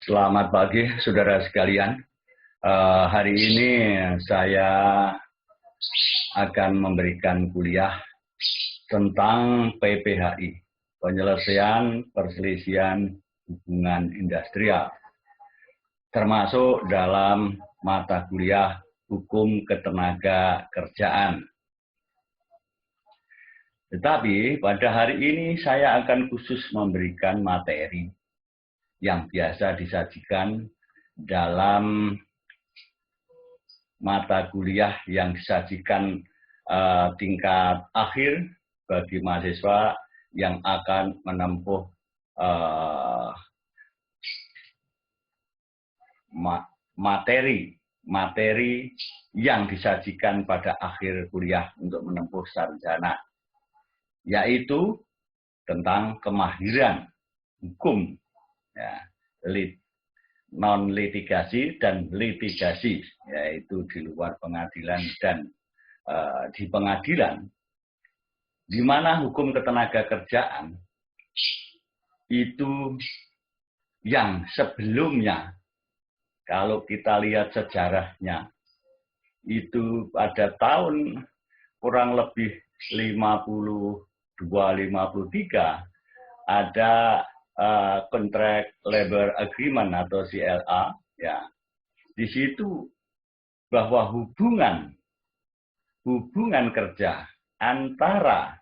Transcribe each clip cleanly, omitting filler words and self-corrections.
Selamat pagi, saudara sekalian. Hari ini saya akan memberikan kuliah tentang PPHI, penyelesaian perselisihan hubungan industrial, termasuk dalam mata kuliah Hukum Ketenaga Kerjaan. Tetapi pada hari ini saya akan khusus memberikan materi yang biasa disajikan dalam mata kuliah yang disajikan tingkat akhir bagi mahasiswa yang akan menempuh materi yang disajikan pada akhir kuliah untuk menempuh sarjana, yaitu tentang kemahiran hukum, ya, non-litigasi dan litigasi, yaitu di luar pengadilan dan di pengadilan, di mana hukum ketenaga kerjaan itu yang sebelumnya, kalau kita lihat sejarahnya, itu pada tahun kurang lebih 52-53 ada Contract Labor Agreement atau CLA, ya. Di situ bahwa hubungan kerja antara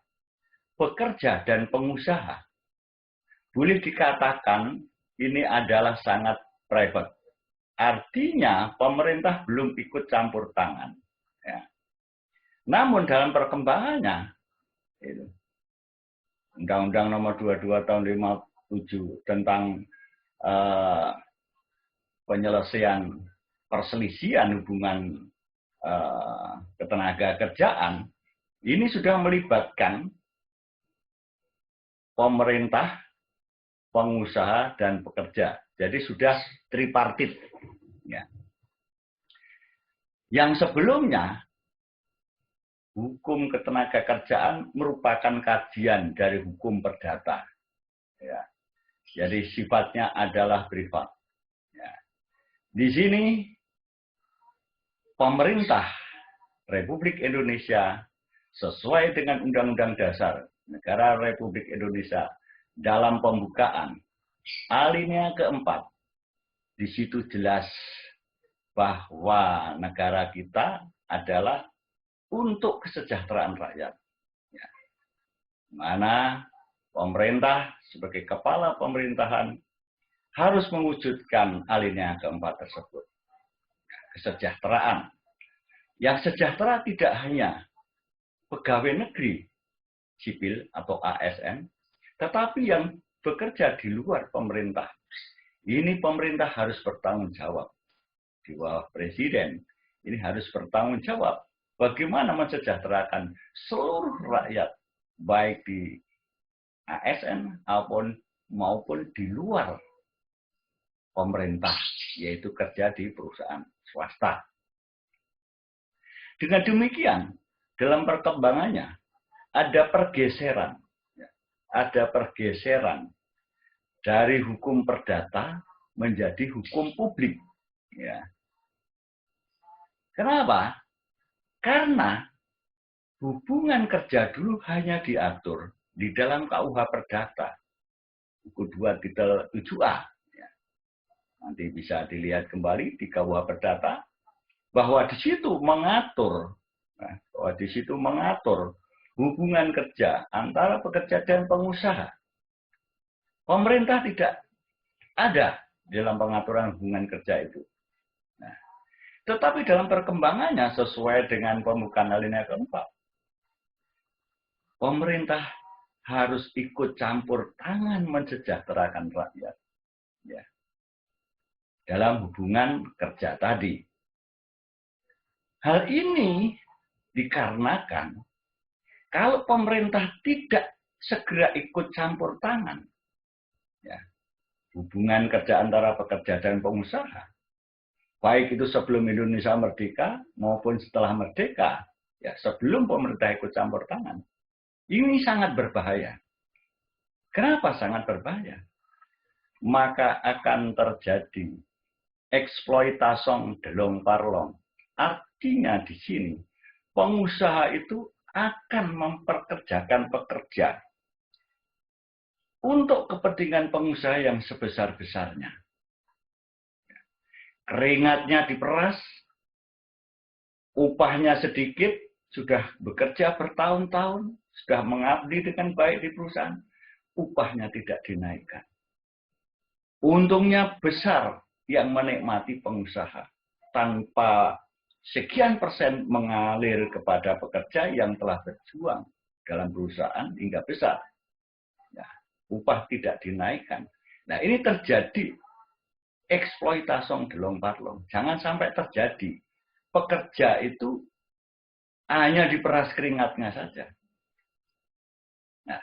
pekerja dan pengusaha boleh dikatakan ini adalah sangat private. Artinya pemerintah belum ikut campur tangan, ya. Namun dalam perkembangannya, Undang-Undang Nomor 22 Tahun 57 tentang penyelesaian perselisihan hubungan ketenaga kerjaan, ini sudah melibatkan pemerintah, pengusaha, dan pekerja. Jadi sudah tripartit. Ya. Yang sebelumnya, hukum ketenaga kerjaan merupakan kajian dari hukum perdata. Ya. Jadi sifatnya adalah privat. Ya. Di sini pemerintah Republik Indonesia sesuai dengan Undang-Undang Dasar Negara Republik Indonesia dalam pembukaan alinea keempat, di situ jelas bahwa negara kita adalah untuk kesejahteraan rakyat. Ya. Mana pemerintah sebagai kepala pemerintahan harus mewujudkan alinea keempat tersebut. Kesejahteraan. Yang sejahtera tidak hanya pegawai negeri sipil atau ASN, tetapi yang bekerja di luar pemerintah. Ini pemerintah harus bertanggung jawab. Di bawah presiden, ini harus bertanggung jawab. Bagaimana mensejahterakan seluruh rakyat, baik di ASN maupun di luar pemerintah, yaitu kerja di perusahaan swasta. Dengan demikian, dalam perkembangannya, ada pergeseran dari hukum perdata menjadi hukum publik. Ya. Kenapa? Karena hubungan kerja dulu hanya diatur di dalam KUH Perdata, buku 2 titel 7A. Ya. Nanti bisa dilihat kembali di KUH Perdata bahwa di situ mengatur hubungan kerja antara pekerja dan pengusaha. Pemerintah tidak ada dalam pengaturan hubungan kerja itu. Nah, tetapi dalam perkembangannya sesuai dengan pembukaan alinea keempat, pemerintah harus ikut campur tangan mensejahterakan rakyat, ya, dalam hubungan kerja tadi. Hal ini dikarenakan kalau pemerintah tidak segera ikut campur tangan, ya, hubungan kerja antara pekerja dan pengusaha, baik itu sebelum Indonesia merdeka maupun setelah merdeka, ya, sebelum pemerintah ikut campur tangan, ini sangat berbahaya. Kenapa sangat berbahaya? maka akan terjadi eksploitasi delong parlong. Artinya di sini pengusaha itu akan memperkerjakan pekerja untuk kepentingan pengusaha yang sebesar-besarnya. Keringatnya diperas, upahnya sedikit, sudah bekerja bertahun-tahun, sudah mengabdi dengan baik di perusahaan, upahnya tidak dinaikkan. Untungnya besar yang menikmati pengusaha, tanpa sekian persen mengalir kepada pekerja yang telah berjuang dalam perusahaan hingga besar. Nah, upah tidak dinaikkan. Nah, ini terjadi eksploitasi delong parlong. Jangan sampai terjadi. Pekerja itu hanya diperas keringatnya saja. Nah,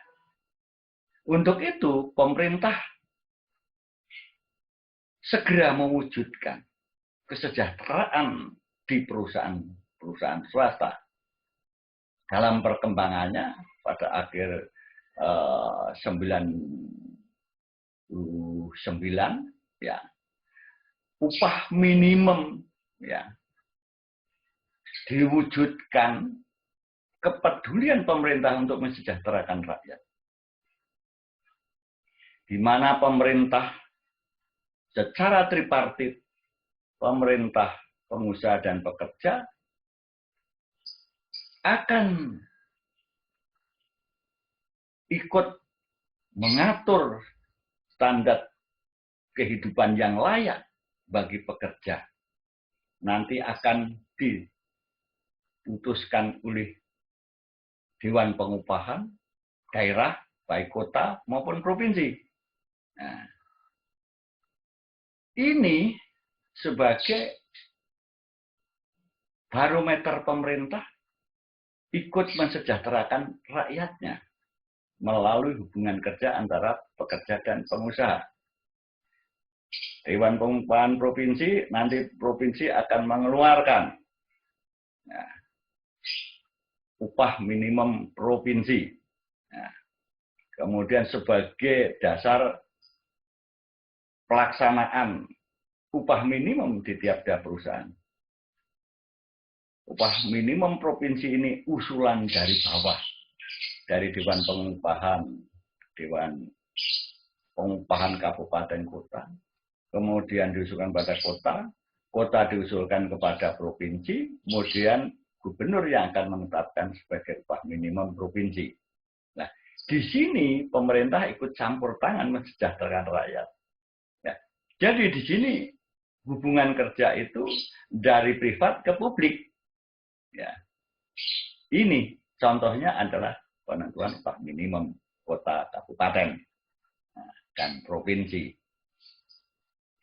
untuk itu pemerintah segera mewujudkan kesejahteraan di perusahaan swasta. Dalam perkembangannya pada akhir 99 ya, upah minimum ya diwujudkan, kepedulian pemerintah untuk mensejahterakan rakyat, di mana pemerintah secara tripartit, pemerintah, pengusaha, dan pekerja akan ikut mengatur standar kehidupan yang layak bagi pekerja. Nanti akan diputuskan oleh Dewan Pengupahan daerah, baik kota maupun provinsi. Nah, ini sebagai barometer pemerintah ikut mensejahterakan rakyatnya melalui hubungan kerja antara pekerja dan pengusaha. Dewan Pengupahan Provinsi, nanti provinsi akan mengeluarkan upah minimum provinsi. Kemudian sebagai dasar pelaksanaan upah minimum di tiap-tiap perusahaan. Upah minimum provinsi ini usulan dari bawah, dari Dewan Pengupahan Kabupaten Kota, kemudian diusulkan pada kota, kota diusulkan kepada provinsi, kemudian gubernur yang akan menetapkan sebagai upah minimum provinsi. Nah, di sini pemerintah ikut campur tangan mensejahterakan rakyat. Ya. Jadi di sini hubungan kerja itu dari privat ke publik. Ya. Ini contohnya adalah penentuan upah minimum kota, kabupaten, dan provinsi.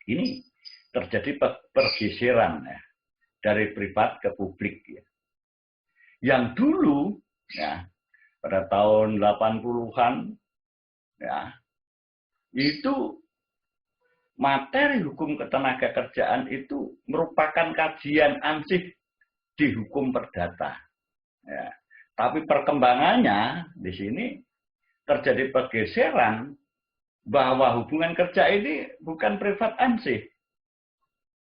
Ini terjadi pergeseran ya, dari privat ke publik. Ya. Yang dulu ya, pada tahun 80-an ya, itu materi hukum ketenagakerjaan itu merupakan kajian ansih di hukum perdata. Ya. Tapi perkembangannya di sini terjadi pergeseran bahwa hubungan kerja ini bukan privat ansih.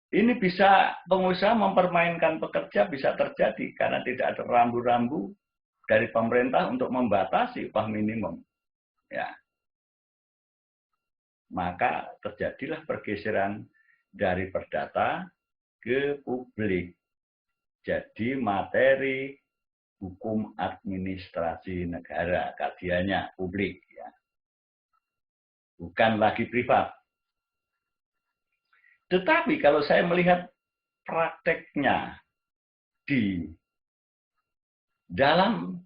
Ini bisa pengusaha mempermainkan pekerja, bisa terjadi karena tidak ada rambu-rambu dari pemerintah untuk membatasi upah minimum. Ya. Maka terjadilah pergeseran dari perdata ke publik. Jadi materi hukum administrasi negara, kajiannya publik, ya. Bukan lagi privat. Tetapi kalau saya melihat prakteknya di dalam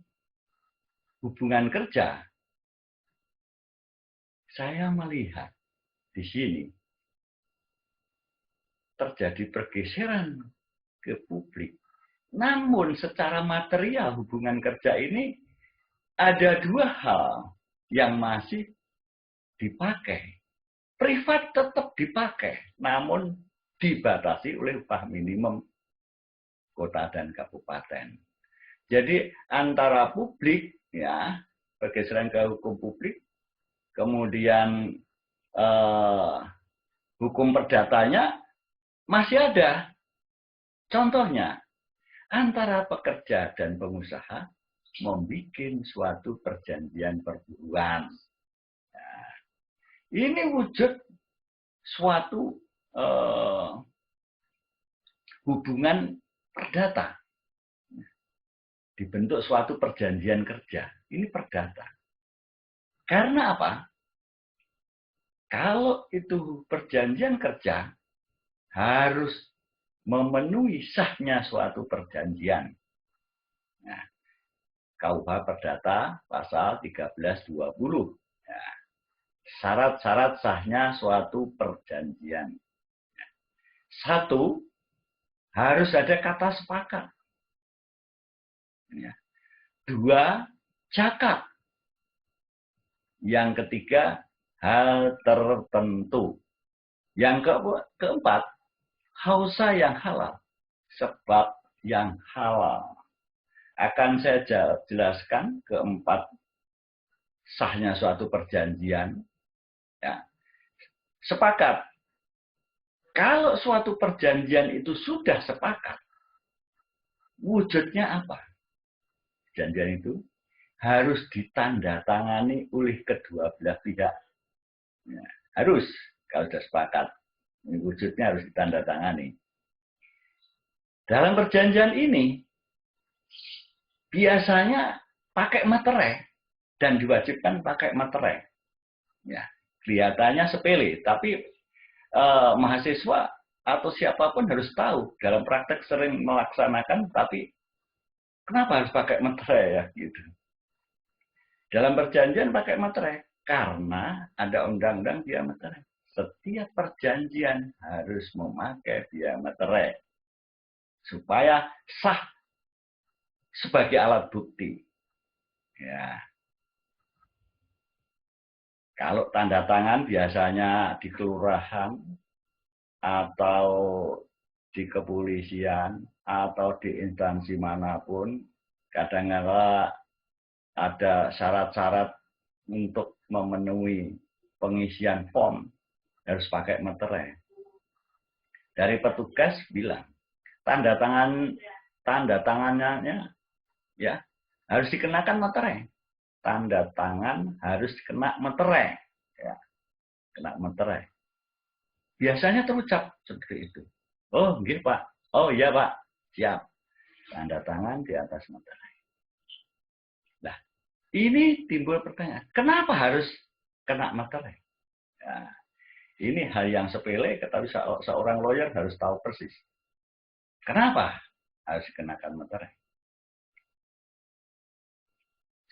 hubungan kerja, saya melihat di sini terjadi pergeseran ke publik. Namun secara material hubungan kerja ini ada dua hal yang masih dipakai. Privat tetap dipakai, namun dibatasi oleh upah minimum kota dan kabupaten. Jadi antara publik, ya, pergeseran ke hukum publik, kemudian hukum perdatanya masih ada. Contohnya, antara pekerja dan pengusaha membuat suatu perjanjian perburuan. Nah, ini wujud suatu hubungan perdata. Dibentuk suatu perjanjian kerja. Ini perdata. Karena apa? Kalau itu perjanjian kerja, harus memenuhi sahnya suatu perjanjian. Nah, KUH Perdata pasal 1320. Nah, syarat-syarat sahnya suatu perjanjian. Satu, harus ada kata sepakat. Dua, cakat. Yang ketiga, hal tertentu. Yang keempat, hausa yang halal. Sebab yang halal. Akan saya jelaskan keempat sahnya suatu perjanjian. Ya. Sepakat. Kalau suatu perjanjian itu sudah sepakat, wujudnya apa? Perjanjian itu harus ditandatangani oleh kedua belah pihak. Ya, harus, kalau sudah sepakat. Wujudnya harus ditandatangani. Dalam perjanjian ini, biasanya pakai materai dan diwajibkan pakai materai. Ya, kelihatannya sepele, tapi mahasiswa atau siapapun harus tahu. Dalam praktek sering melaksanakan, tapi kenapa harus pakai materai ya? Gitu. Dalam perjanjian pakai materai karena ada undang-undang via materai. Setiap perjanjian harus memakai via materai supaya sah sebagai alat bukti. Ya. Kalau tanda tangan biasanya di kelurahan atau di kepolisian atau di instansi manapun, kadang-kadang ada syarat-syarat untuk memenuhi pengisian form harus pakai materai. Dari petugas bilang tanda tangannya ya harus dikenakan materai. Tanda tangan harus kena materai. Ya, kena materai. Biasanya terucap seperti itu. Oh, nggih Pak. Oh iya Pak. Siap. Tanda tangan di atas materai. Nah, ini timbul pertanyaan. Kenapa harus kena materai? Ya, ini hal yang sepele, tetapi seorang lawyer harus tahu persis. Kenapa harus dikenakan materai?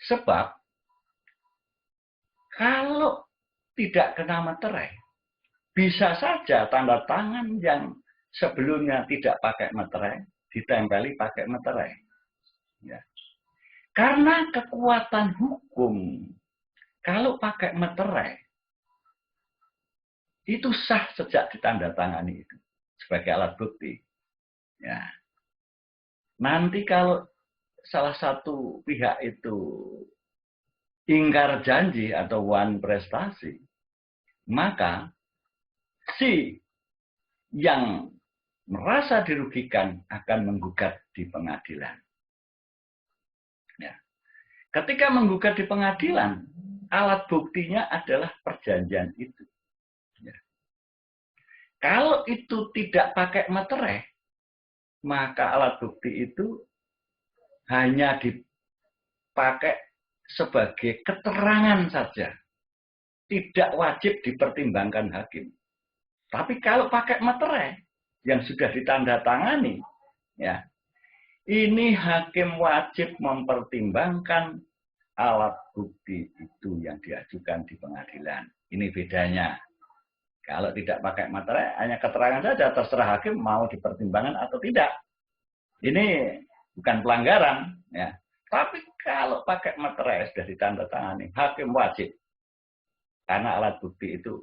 Sebab kalau tidak kena materai, bisa saja tanda tangan yang sebelumnya tidak pakai materai, ditempeli pakai materai. Ya. Karena kekuatan hukum, kalau pakai materai, itu sah sejak ditandatangani itu sebagai alat bukti. Ya. Nanti kalau salah satu pihak itu ingkar janji atau wan prestasi, maka si yang merasa dirugikan akan menggugat di pengadilan. Ya. Ketika menggugat di pengadilan, alat buktinya adalah perjanjian itu. Ya. Kalau itu tidak pakai materai, maka alat bukti itu hanya dipakai sebagai keterangan saja. Tidak wajib dipertimbangkan hakim. Tapi kalau pakai materai yang sudah ditandatangani, ya, ini hakim wajib mempertimbangkan alat bukti itu yang diajukan di pengadilan. Ini bedanya. Kalau tidak pakai materai, hanya keterangan saja, terserah hakim mau dipertimbangkan atau tidak. Ini bukan pelanggaran, ya. Tapi kalau pakai materai sudah ditandatangani, hakim wajib. Karena alat bukti itu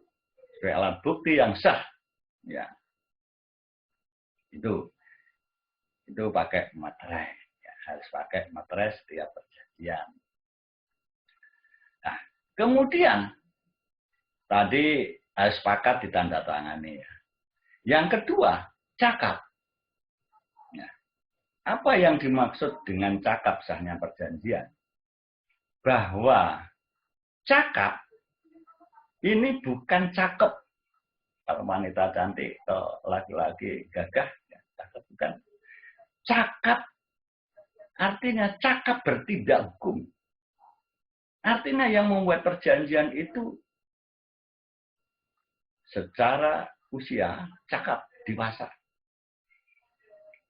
sebagai alat bukti yang sah, ya. Itu pakai materai, ya, harus pakai materai setiap perjanjian. Nah, kemudian tadi sepakat ditandatangani. Yang kedua, cakap. Ya. Apa yang dimaksud dengan cakap sahnya perjanjian? Bahwa cakap ini bukan cakep. Kalau wanita cantik, kalau laki-laki gagah, ya, cakep bukan. Cakap artinya cakap bertindak hukum. Artinya yang membuat perjanjian itu secara usia cakap, dewasa.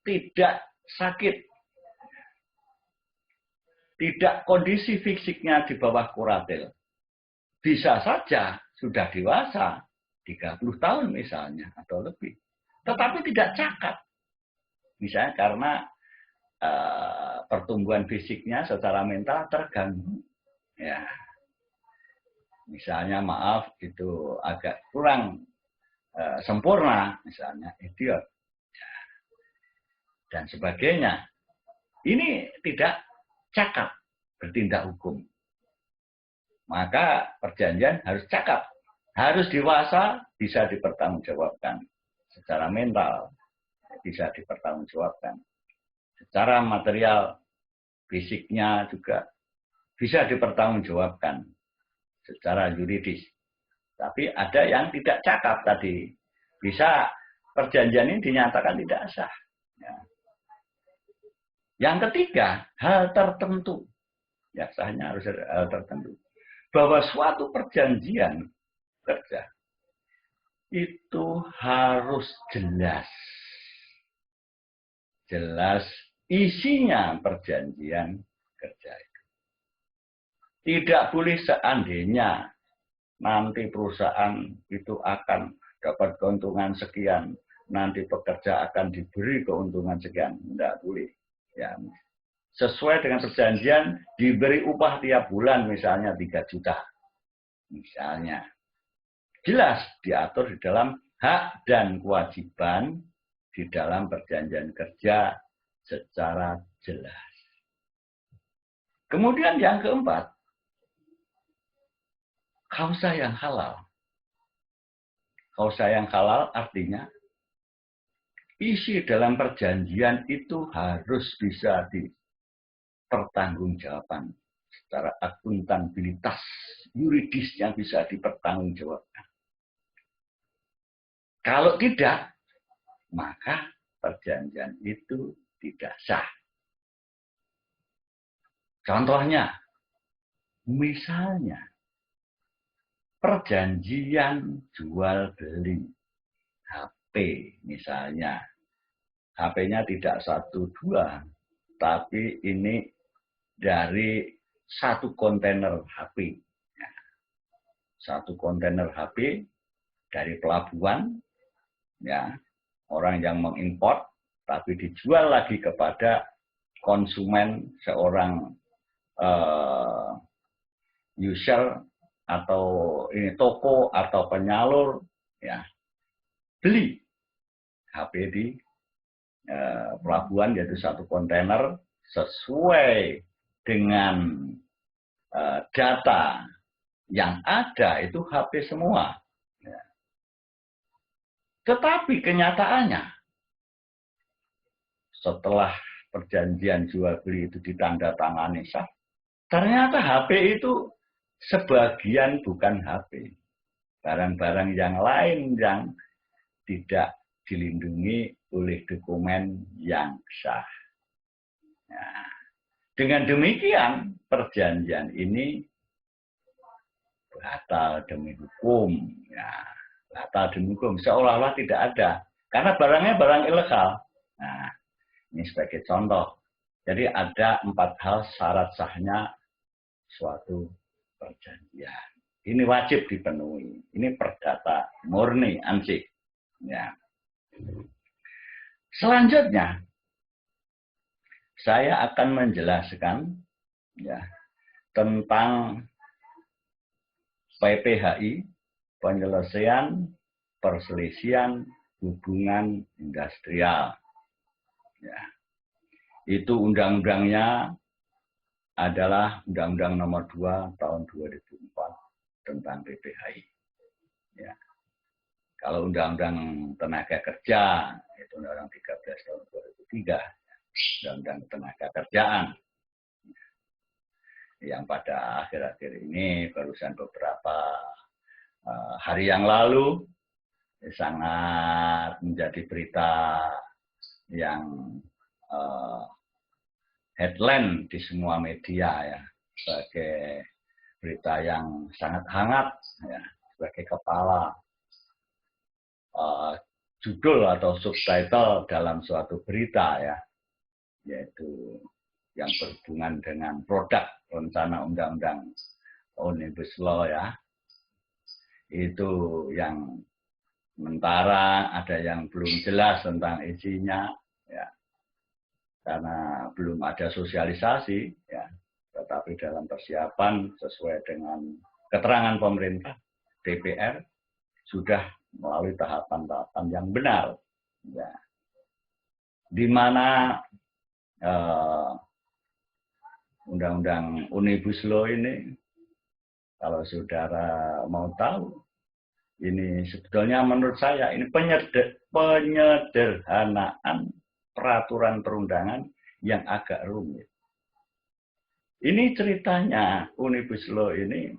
Tidak sakit. Tidak kondisi fisiknya di bawah kuratil. Bisa saja sudah dewasa, 30 tahun misalnya, atau lebih. Tetapi tidak cakap. Misalnya karena pertumbuhan fisiknya secara mental terganggu. Ya, misalnya maaf itu agak kurang sempurna, misalnya idiot dan sebagainya. Ini tidak cakap bertindak hukum. Maka perjanjian harus cakap, harus dewasa, bisa dipertanggungjawabkan secara mental, bisa dipertanggungjawabkan secara material, fisiknya juga bisa dipertanggungjawabkan secara yuridis. Tapi ada yang tidak cakap tadi. Bisa perjanjian ini dinyatakan tidak sah. Ya. Yang ketiga, hal tertentu. Ya, sahnya harus ada hal tertentu. Bahwa suatu perjanjian kerja itu harus jelas. Jelas isinya perjanjian kerja. Tidak boleh seandainya nanti perusahaan itu akan dapat keuntungan sekian, nanti pekerja akan diberi keuntungan sekian. Tidak boleh. Ya. Sesuai dengan perjanjian, diberi upah tiap bulan misalnya 3 juta. Misalnya. Jelas diatur di dalam hak dan kewajiban di dalam perjanjian kerja secara jelas. Kemudian yang keempat, kausa yang halal. Kausa yang halal artinya isi dalam perjanjian itu harus bisa dipertanggungjawabkan secara akuntabilitas yuridis yang bisa dipertanggungjawabkan. Kalau tidak, maka perjanjian itu tidak sah. Contohnya, misalnya perjanjian jual beli HP misalnya. HP-nya tidak 1, 2, tapi ini dari 1 kontainer HP. Satu kontainer HP dari pelabuhan, ya, orang yang mengimport, tapi dijual lagi kepada konsumen, seorang user atau ini toko atau penyalur, ya, beli HP di pelabuhan, yaitu 1 kontainer sesuai dengan data yang ada itu HP semua. Ya. Tetapi kenyataannya setelah perjanjian jual beli itu ditandatangani sah, ternyata HP itu sebagian bukan HP. Barang-barang yang lain yang tidak dilindungi oleh dokumen yang sah. Nah, dengan demikian perjanjian ini batal demi hukum. Ya, batal demi hukum. Seolah-olah tidak ada. Karena barangnya barang ilegal. Nah, ini sebagai contoh. Jadi ada 4 hal syarat sahnya suatu perjanjian. Ini wajib dipenuhi. Ini perdata murni, ansih. Ya. Selanjutnya, saya akan menjelaskan ya, tentang PPHI, penyelesaian perselisihan hubungan industrial. Ya. Itu undang-undangnya adalah Undang-Undang Nomor 2 Tahun 2004 tentang PPHI. Ya. Kalau Undang-Undang Tenaga Kerja, itu Undang-Undang 13 tahun 2003, Undang-Undang Tenaga Kerjaan, yang pada akhir-akhir ini barusan beberapa hari yang lalu sangat menjadi berita yang headline di semua media ya, sebagai berita yang sangat hangat ya, sebagai kepala judul atau subtitle dalam suatu berita ya, yaitu yang berhubungan dengan produk rencana undang-undang Omnibus Law ya. Itu yang sementara ada yang belum jelas tentang isinya ya. Karena belum ada sosialisasi ya. Tetapi dalam persiapan sesuai dengan keterangan pemerintah, DPR sudah melalui tahapan-tahapan yang benar ya. Di mana Undang-Undang Omnibus Law ini, kalau saudara mau tahu, ini sebetulnya menurut saya ini penyederhanaan peraturan perundangan yang agak rumit. Ini ceritanya Omnibus Law ini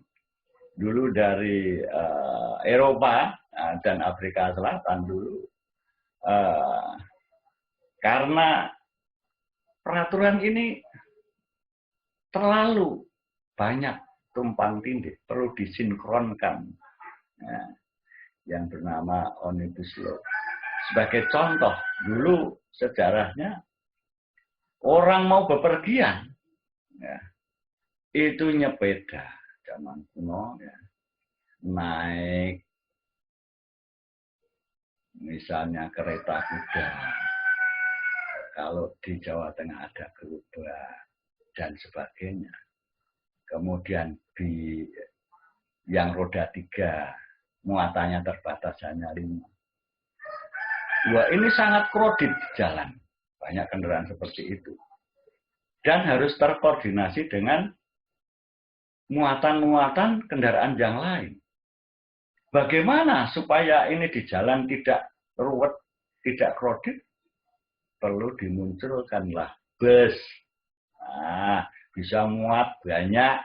dulu dari Eropa dan Afrika Selatan dulu, karena peraturan ini terlalu banyak tumpang tindih, perlu disinkronkan ya, yang bernama Omnibus Law. Sebagai contoh, dulu sejarahnya orang mau bepergian ya, itu nyepeda zaman kuno ya, naik misalnya kereta kuda, kalau di Jawa Tengah ada gerobak dan sebagainya. Kemudian di yang roda 3 muatannya terbatas hanya 5. Wah, ini sangat kredit di jalan. Banyak kendaraan seperti itu. Dan harus terkoordinasi dengan muatan-muatan kendaraan yang lain. Bagaimana supaya ini di jalan tidak ruwet, tidak kredit? Perlu dimunculkanlah bus. Nah, bisa muat banyak.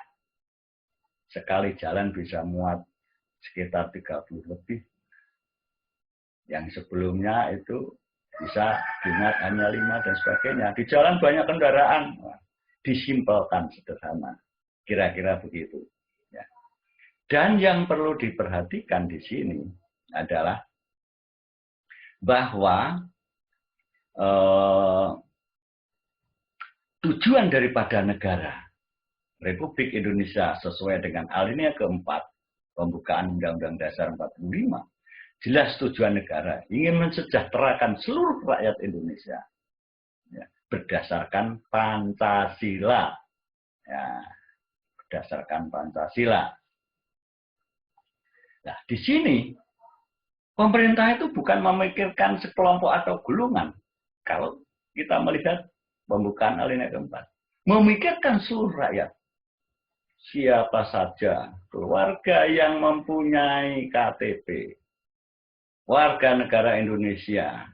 Sekali jalan bisa muat sekitar 30 lebih. Yang sebelumnya itu bisa dimuat hanya 5 dan sebagainya. Di jalan banyak kendaraan. Disimpelkan sederhana. Kira-kira begitu. Ya. Dan yang perlu diperhatikan di sini adalah bahwa tujuan daripada negara Republik Indonesia sesuai dengan alinea keempat pembukaan Undang-Undang Dasar 45, jelas tujuan negara ingin mensejahterakan seluruh rakyat Indonesia ya, berdasarkan Pancasila. Ya, berdasarkan Pancasila. Nah, di sini pemerintah itu bukan memikirkan sekelompok atau golongan. Kalau kita melihat pembukaan alinea keempat, memikirkan seluruh rakyat. Siapa saja keluarga yang mempunyai KTP, warga negara Indonesia,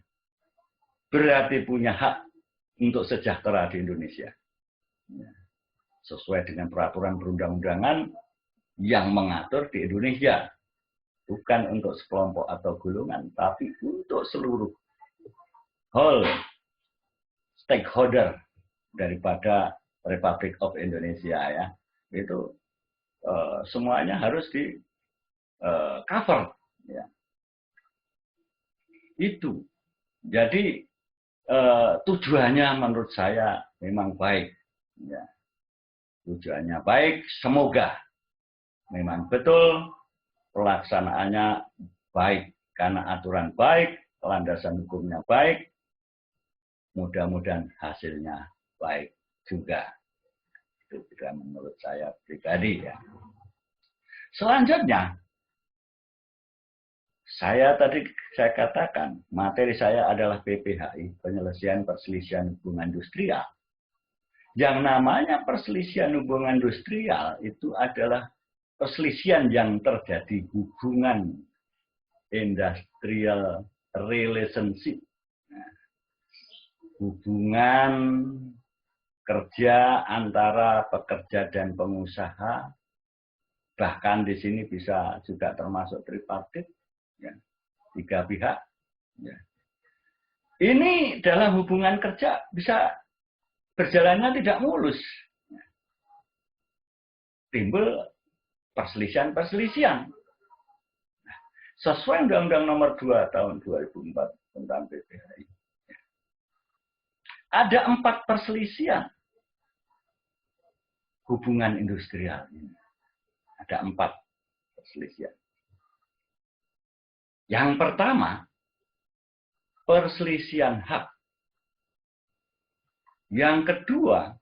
berarti punya hak untuk sejahtera di Indonesia. Sesuai dengan peraturan perundang-undangan yang mengatur di Indonesia. Bukan untuk sekelompok atau golongan, tapi untuk seluruh whole stakeholder daripada Republic of Indonesia ya. Itu semuanya harus di cover ya. Itu jadi tujuannya menurut saya memang baik ya. Tujuannya baik, semoga memang betul pelaksanaannya baik karena aturan baik, landasan hukumnya baik, mudah-mudahan hasilnya baik juga. Itu juga menurut saya pribadi ya. Selanjutnya, saya katakan materi saya adalah PPHI, penyelesaian perselisihan hubungan industrial. Yang namanya perselisihan hubungan industrial itu adalah perselisihan yang terjadi hubungan industrial relationship. Nah, hubungan kerja antara pekerja dan pengusaha, bahkan di sini bisa juga termasuk tripartit, ya, 3 pihak. Ya. Ini dalam hubungan kerja bisa berjalannya tidak mulus. Timbul perselisihan-perselisihan. Sesuai Undang-Undang Nomor 2 Tahun 2004 tentang PPHI. Ada 4 perselisihan hubungan industrial ini. Ada 4 perselisihan. Yang pertama, perselisihan hak. Yang kedua,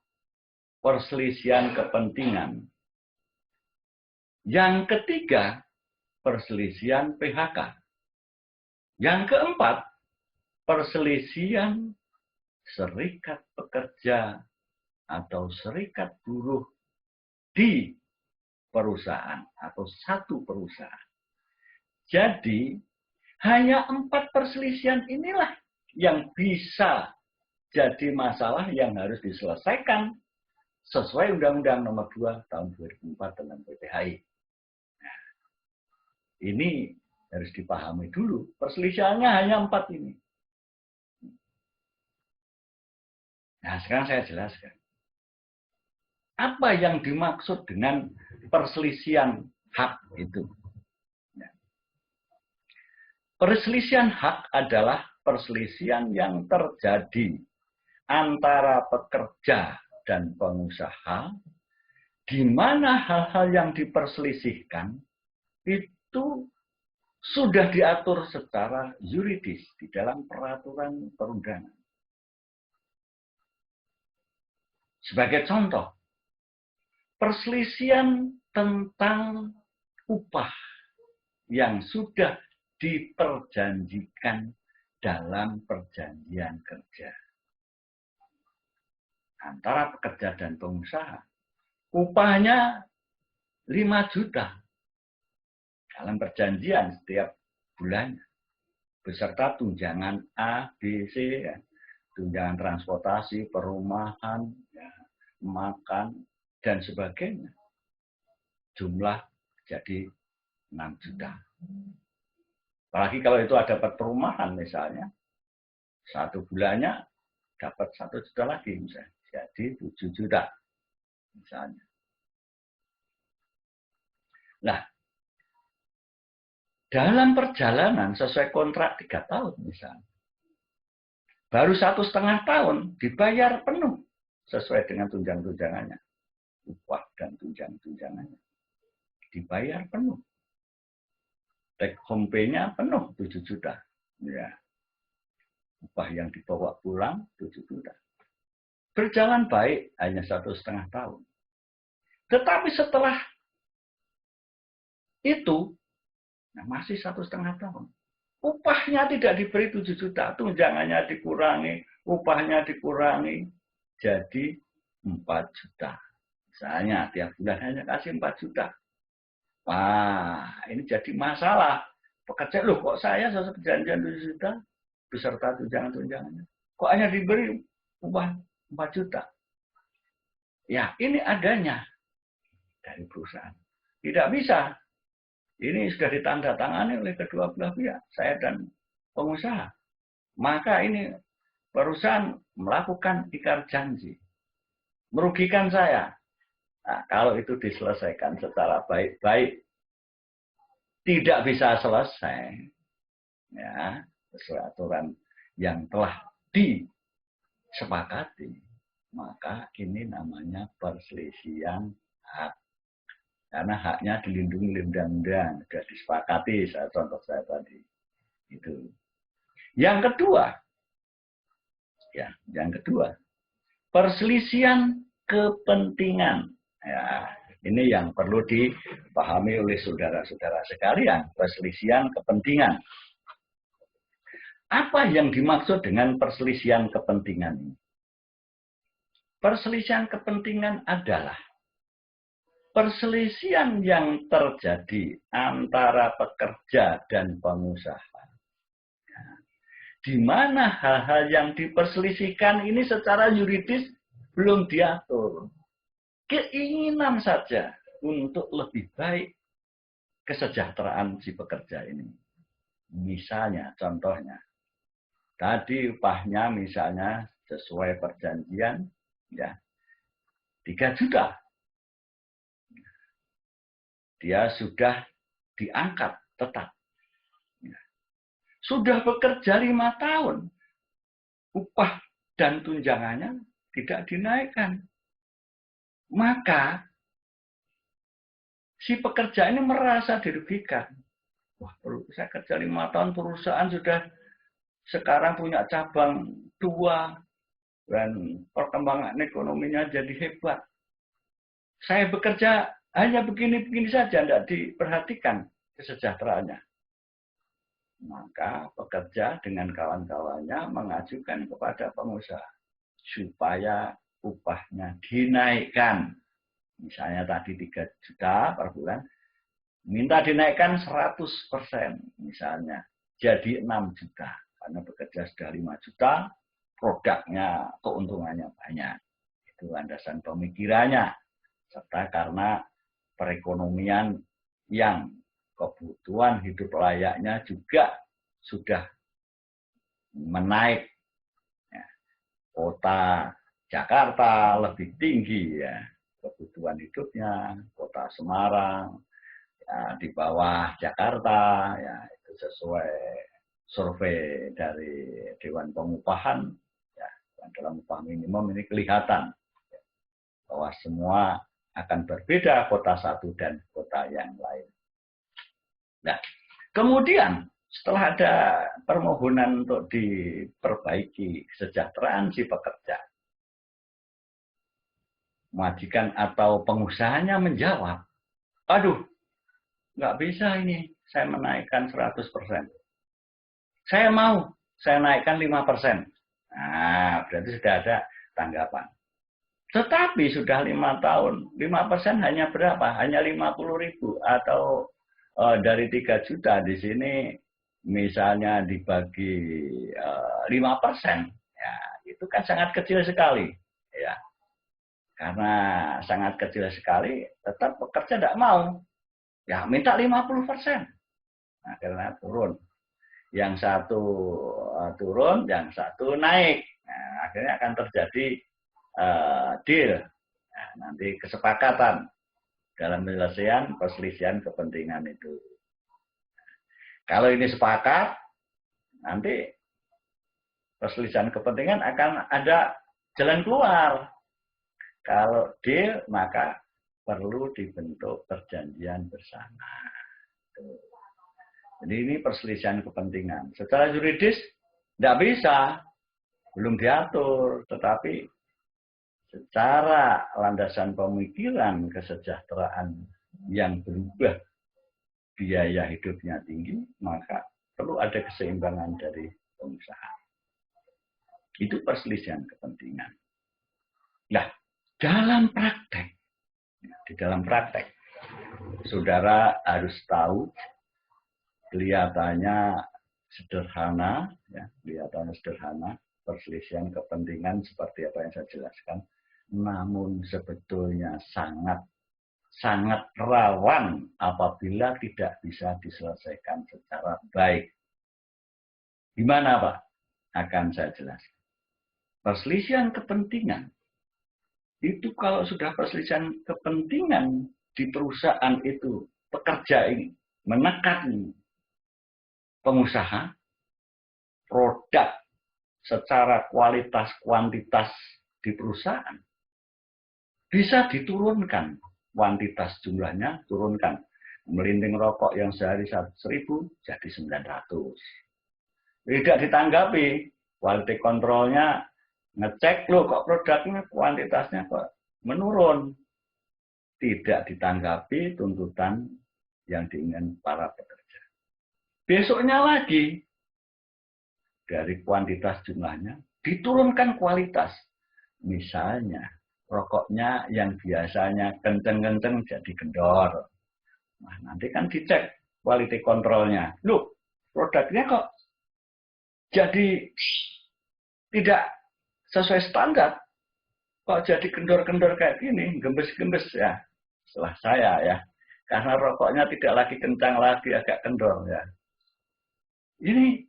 perselisihan kepentingan. Yang ketiga, perselisihan PHK. Yang keempat, perselisihan serikat pekerja atau serikat buruh di perusahaan atau satu perusahaan. Jadi, hanya 4 perselisihan inilah yang bisa jadi masalah yang harus diselesaikan sesuai Undang-Undang Nomor 2 Tahun 2004 tentang PPHI. Nah, ini harus dipahami dulu. Perselisihannya hanya 4 ini. Nah, sekarang saya jelaskan. Apa yang dimaksud dengan perselisihan hak itu? Perselisihan hak adalah perselisihan yang terjadi antara pekerja dan pengusaha, di mana hal-hal yang diperselisihkan itu sudah diatur secara yuridis di dalam peraturan perundangan. Sebagai contoh, perselisihan tentang upah yang sudah diperjanjikan dalam perjanjian kerja antara pekerja dan pengusaha. Upahnya 5 juta dalam perjanjian setiap bulannya, beserta tunjangan A, B, C, tunjangan transportasi, perumahan, ya, makan, dan sebagainya. Jumlah jadi 6 juta. Apalagi kalau itu ada perumahan misalnya, 1 bulannya dapat 1 juta lagi misalnya. Jadi 7 juta misalnya. Nah, dalam perjalanan sesuai kontrak 3 tahun misalnya, baru 1,5 tahun dibayar penuh sesuai dengan tunjangan-tunjangannya, upah dan tunjangan-tunjangannya dibayar penuh. Take home pay-nya penuh 7 juta. Ya. Upah yang dibawa pulang 7 juta. Berjalan baik hanya 1,5 tahun. Tetapi setelah itu, nah masih 1,5 tahun. Upahnya tidak diberi 7 juta. Tunjangannya dikurangi, upahnya dikurangi. Jadi 4 juta. Misalnya tiap bulan hanya kasih 4 juta. Wah, ini jadi masalah. Pekerja, loh kok saya sesuai perjanjian 7 juta beserta tunjangan-tunjangannya. Kok hanya diberi upah 4 juta? Ya, ini adanya dari perusahaan. Tidak bisa. Ini sudah ditandatangani oleh kedua belah pihak, saya dan pengusaha. Maka ini perusahaan melakukan ikrar janji. Merugikan saya. Nah, kalau itu diselesaikan secara baik-baik, tidak bisa selesai, ya, sesuai aturan yang telah disepakati, maka ini namanya perselisihan hak. Karena haknya dilindungi undang-undang, sudah disepakati, contoh saya tadi. Itu. Yang kedua, perselisihan kepentingan. Ya, ini yang perlu dipahami oleh saudara-saudara sekalian, perselisihan kepentingan. Apa yang dimaksud dengan perselisihan kepentingan? Perselisihan kepentingan adalah perselisihan yang terjadi antara pekerja dan pengusaha, di mana hal-hal yang diperselisihkan ini secara yuridis belum diatur. Keinginan saja untuk lebih baik kesejahteraan si pekerja ini. Misalnya, contohnya, tadi upahnya misalnya sesuai perjanjian, ya 3 juta. Dia sudah diangkat tetap. Sudah bekerja 5 tahun, upah dan tunjangannya tidak dinaikkan. Maka si pekerja ini merasa dirugikan. Wah, saya kerja 5 tahun, perusahaan sudah sekarang punya cabang 2 dan perkembangan ekonominya jadi hebat. Saya bekerja hanya begini-begini saja, tidak diperhatikan kesejahteraannya. Maka pekerja dengan kawan-kawannya mengajukan kepada pengusaha supaya upahnya dinaikkan. Misalnya tadi 3 juta per bulan, minta dinaikkan 100%, misalnya jadi 6 juta. Karena bekerja sudah 5 juta, produknya, keuntungannya banyak. Itu landasan pemikirannya. Serta karena perekonomian yang kebutuhan hidup layaknya juga sudah menaik. Kota Jakarta lebih tinggi ya kebutuhan hidupnya, kota Semarang ya, di bawah Jakarta ya itu sesuai survei dari Dewan Pengupahan ya, dalam upah minimum ini kelihatan ya, bahwa semua akan berbeda kota satu dan kota yang lain. Nah, kemudian setelah ada permohonan untuk diperbaiki kesejahteraan si pekerja, majikan atau pengusahanya menjawab, aduh, nggak bisa ini, saya menaikkan 100%. Saya mau, saya naikkan 5%. Nah, berarti sudah ada tanggapan. Tetapi sudah 5 tahun, 5% hanya berapa? Hanya 50.000 atau dari 3 juta di sini misalnya dibagi 5%, ya itu kan sangat kecil sekali, ya. Karena sangat kecil sekali, tetap pekerja tidak mau, ya minta 50%. Nah, karena turun, yang satu turun, yang satu naik, nah, akhirnya akan terjadi deal, nah, nanti kesepakatan dalam penyelesaian perselisihan kepentingan itu. Kalau ini sepakat, nanti perselisihan kepentingan akan ada jalan keluar. Kalau deal, maka perlu dibentuk perjanjian bersama. Jadi ini perselisihan kepentingan. Secara yuridis tidak bisa, belum diatur, tetapi secara landasan pemikiran kesejahteraan yang berubah, biaya hidupnya tinggi, maka perlu ada keseimbangan dari pengusaha. Itu perselisihan kepentingan. Nah, di dalam praktek, saudara harus tahu, kelihatannya sederhana, ya, kelihatannya sederhana, perselisihan kepentingan seperti apa yang saya jelaskan, namun sebetulnya sangat rawan apabila tidak bisa diselesaikan secara baik. Gimana, Pak? Akan saya jelaskan. Perselisihan kepentingan itu kalau sudah perselisihan kepentingan di perusahaan itu, pekerja ini menekan pengusaha, produk secara kualitas kuantitas di perusahaan bisa diturunkan, kuantitas jumlahnya turunkan. Melinting rokok yang sehari 1.000 jadi 900. Tidak ditanggapi, quality controlnya ngecek, loh kok produknya kuantitasnya kok menurun. Tidak ditanggapi tuntutan yang diinginkan para pekerja. Besoknya lagi, dari kuantitas jumlahnya, diturunkan kualitas. Misalnya, rokoknya yang biasanya kenceng-kenceng jadi kendor. Nah, nanti kan dicek quality controlnya. Loh, produknya kok jadi tidak sesuai standar. Kok jadi kendor-kendor kayak gini, gembes-gembes ya. Setelah saya ya. Karena rokoknya tidak lagi kencang lagi, agak kendor ya. Ini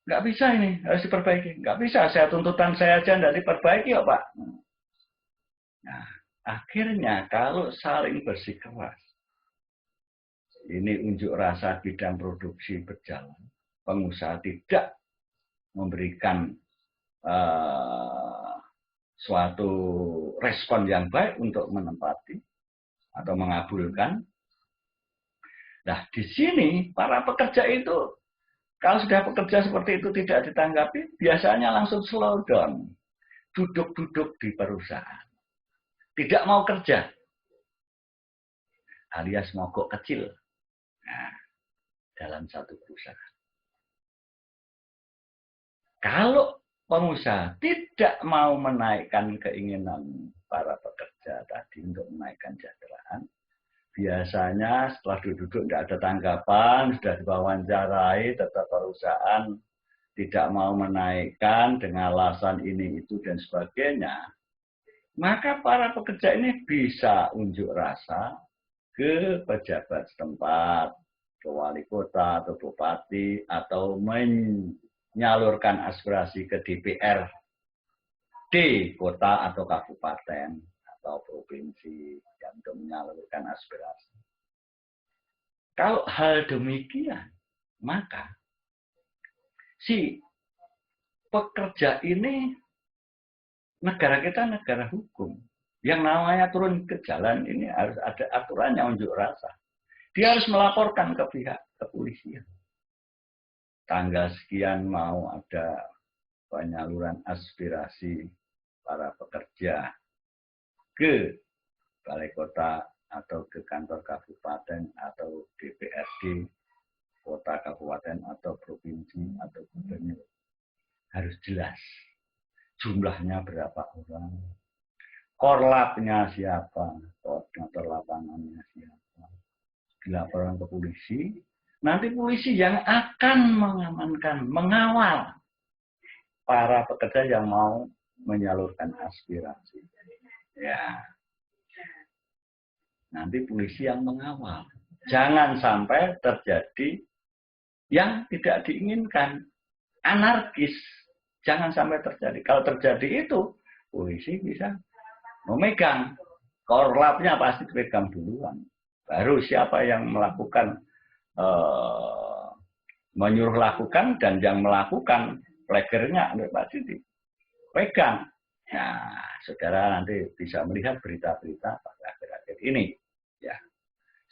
nggak bisa ini, harus diperbaiki. Nggak bisa, tuntutan saya aja nggak diperbaiki ya Pak. Nah, akhirnya kalau saling bersikeras, ini unjuk rasa bidang produksi berjalan, pengusaha tidak memberikan suatu respon yang baik untuk menempati atau mengabulkan. Nah, di sini para pekerja itu, kalau sudah pekerja seperti itu tidak ditanggapi, biasanya langsung slow down, duduk-duduk di perusahaan. Tidak mau kerja, alias mogok kecil. Nah, dalam satu perusahaan. Kalau pengusaha tidak mau menaikkan keinginan para pekerja tadi untuk menaikkan kesejahteraan, biasanya setelah duduk tidak ada tanggapan, sudah diwawancarai, tetap perusahaan tidak mau menaikkan dengan alasan ini, itu, dan sebagainya, maka para pekerja ini bisa unjuk rasa ke pejabat setempat, ke wali kota atau bupati, atau menyalurkan aspirasi ke DPR di kota atau kabupaten atau provinsi yang untuk menyalurkan aspirasi. Kalau hal demikian, maka si pekerja ini, negara kita negara hukum. Yang namanya turun ke jalan ini harus ada aturannya, unjuk rasa. Dia harus melaporkan ke pihak kepolisian. Tanggal sekian mau ada penyaluran aspirasi para pekerja ke balai kota atau ke kantor kabupaten atau DPRD kota, kabupaten atau provinsi atau gubernur. Harus jelas jumlahnya berapa orang, korlapnya siapa, koordinator lapangannya siapa, dilaporkan ke polisi. Nanti polisi yang akan mengamankan, mengawal para pekerja yang mau menyalurkan aspirasi. Ya, nanti polisi yang mengawal. Jangan sampai terjadi yang tidak diinginkan, anarkis. Jangan sampai terjadi. Kalau terjadi itu, polisi bisa memegang. Korlapnya pasti dipegang duluan. Baru siapa yang melakukan, menyuruh lakukan, dan yang melakukan flagernya pasti dipegang. Nah, saudara nanti bisa melihat berita-berita pada akhir-akhir ini. Ya,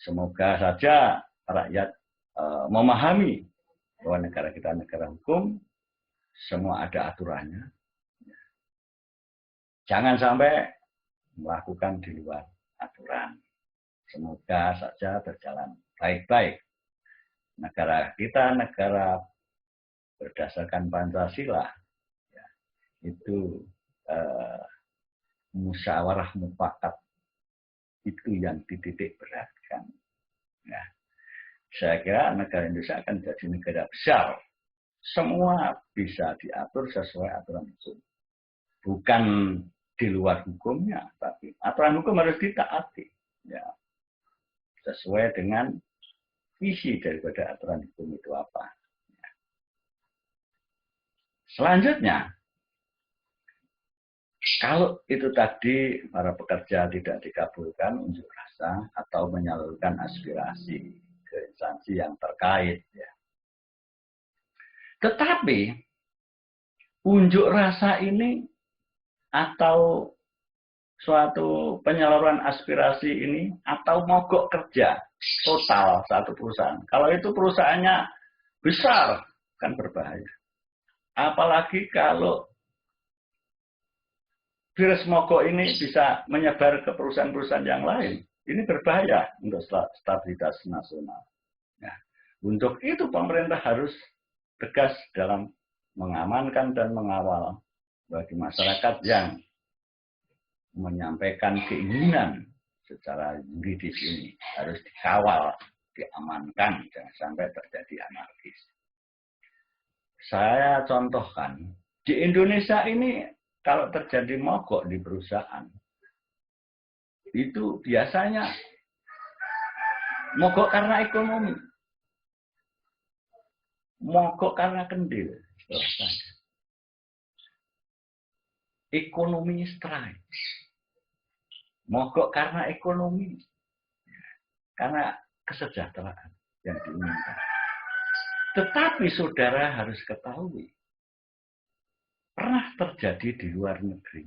semoga saja rakyat memahami bahwa negara kita negara hukum, semua ada aturannya. Jangan sampai melakukan di luar aturan. Semoga saja berjalan baik-baik. Negara kita negara berdasarkan Pancasila, ya, itu musyawarah mufakat itu yang dititik beratkan. Ya, saya kira negara Indonesia akan jadi negara besar. Semua bisa diatur sesuai aturan hukum. Bukan di luar hukumnya, tapi aturan hukum harus ditaati. Ya, sesuai dengan visi daripada aturan hukum itu apa. Ya. Selanjutnya, kalau itu tadi para pekerja tidak dikabulkan unjuk rasa atau menyalurkan aspirasi ke instansi yang terkait, ya. Tetapi unjuk rasa ini atau suatu penyaluran aspirasi ini atau mogok kerja total satu perusahaan. Kalau itu perusahaannya besar kan berbahaya. Apalagi kalau virus mogok ini bisa menyebar ke perusahaan-perusahaan yang lain. Ini berbahaya untuk stabilitas nasional. Nah, untuk itu pemerintah harus tegas dalam mengamankan dan mengawal bagi masyarakat yang menyampaikan keinginan secara yuridis ini harus dikawal, diamankan, jangan sampai terjadi anarkis. Saya contohkan, di Indonesia ini kalau terjadi mogok di perusahaan, itu biasanya mogok karena ekonomi, mogok karena kendil. Ekonomi strike. Mogok karena ekonomi. Karena kesejahteraan yang diinginkan. Tetapi saudara harus ketahui, pernah terjadi di luar negeri,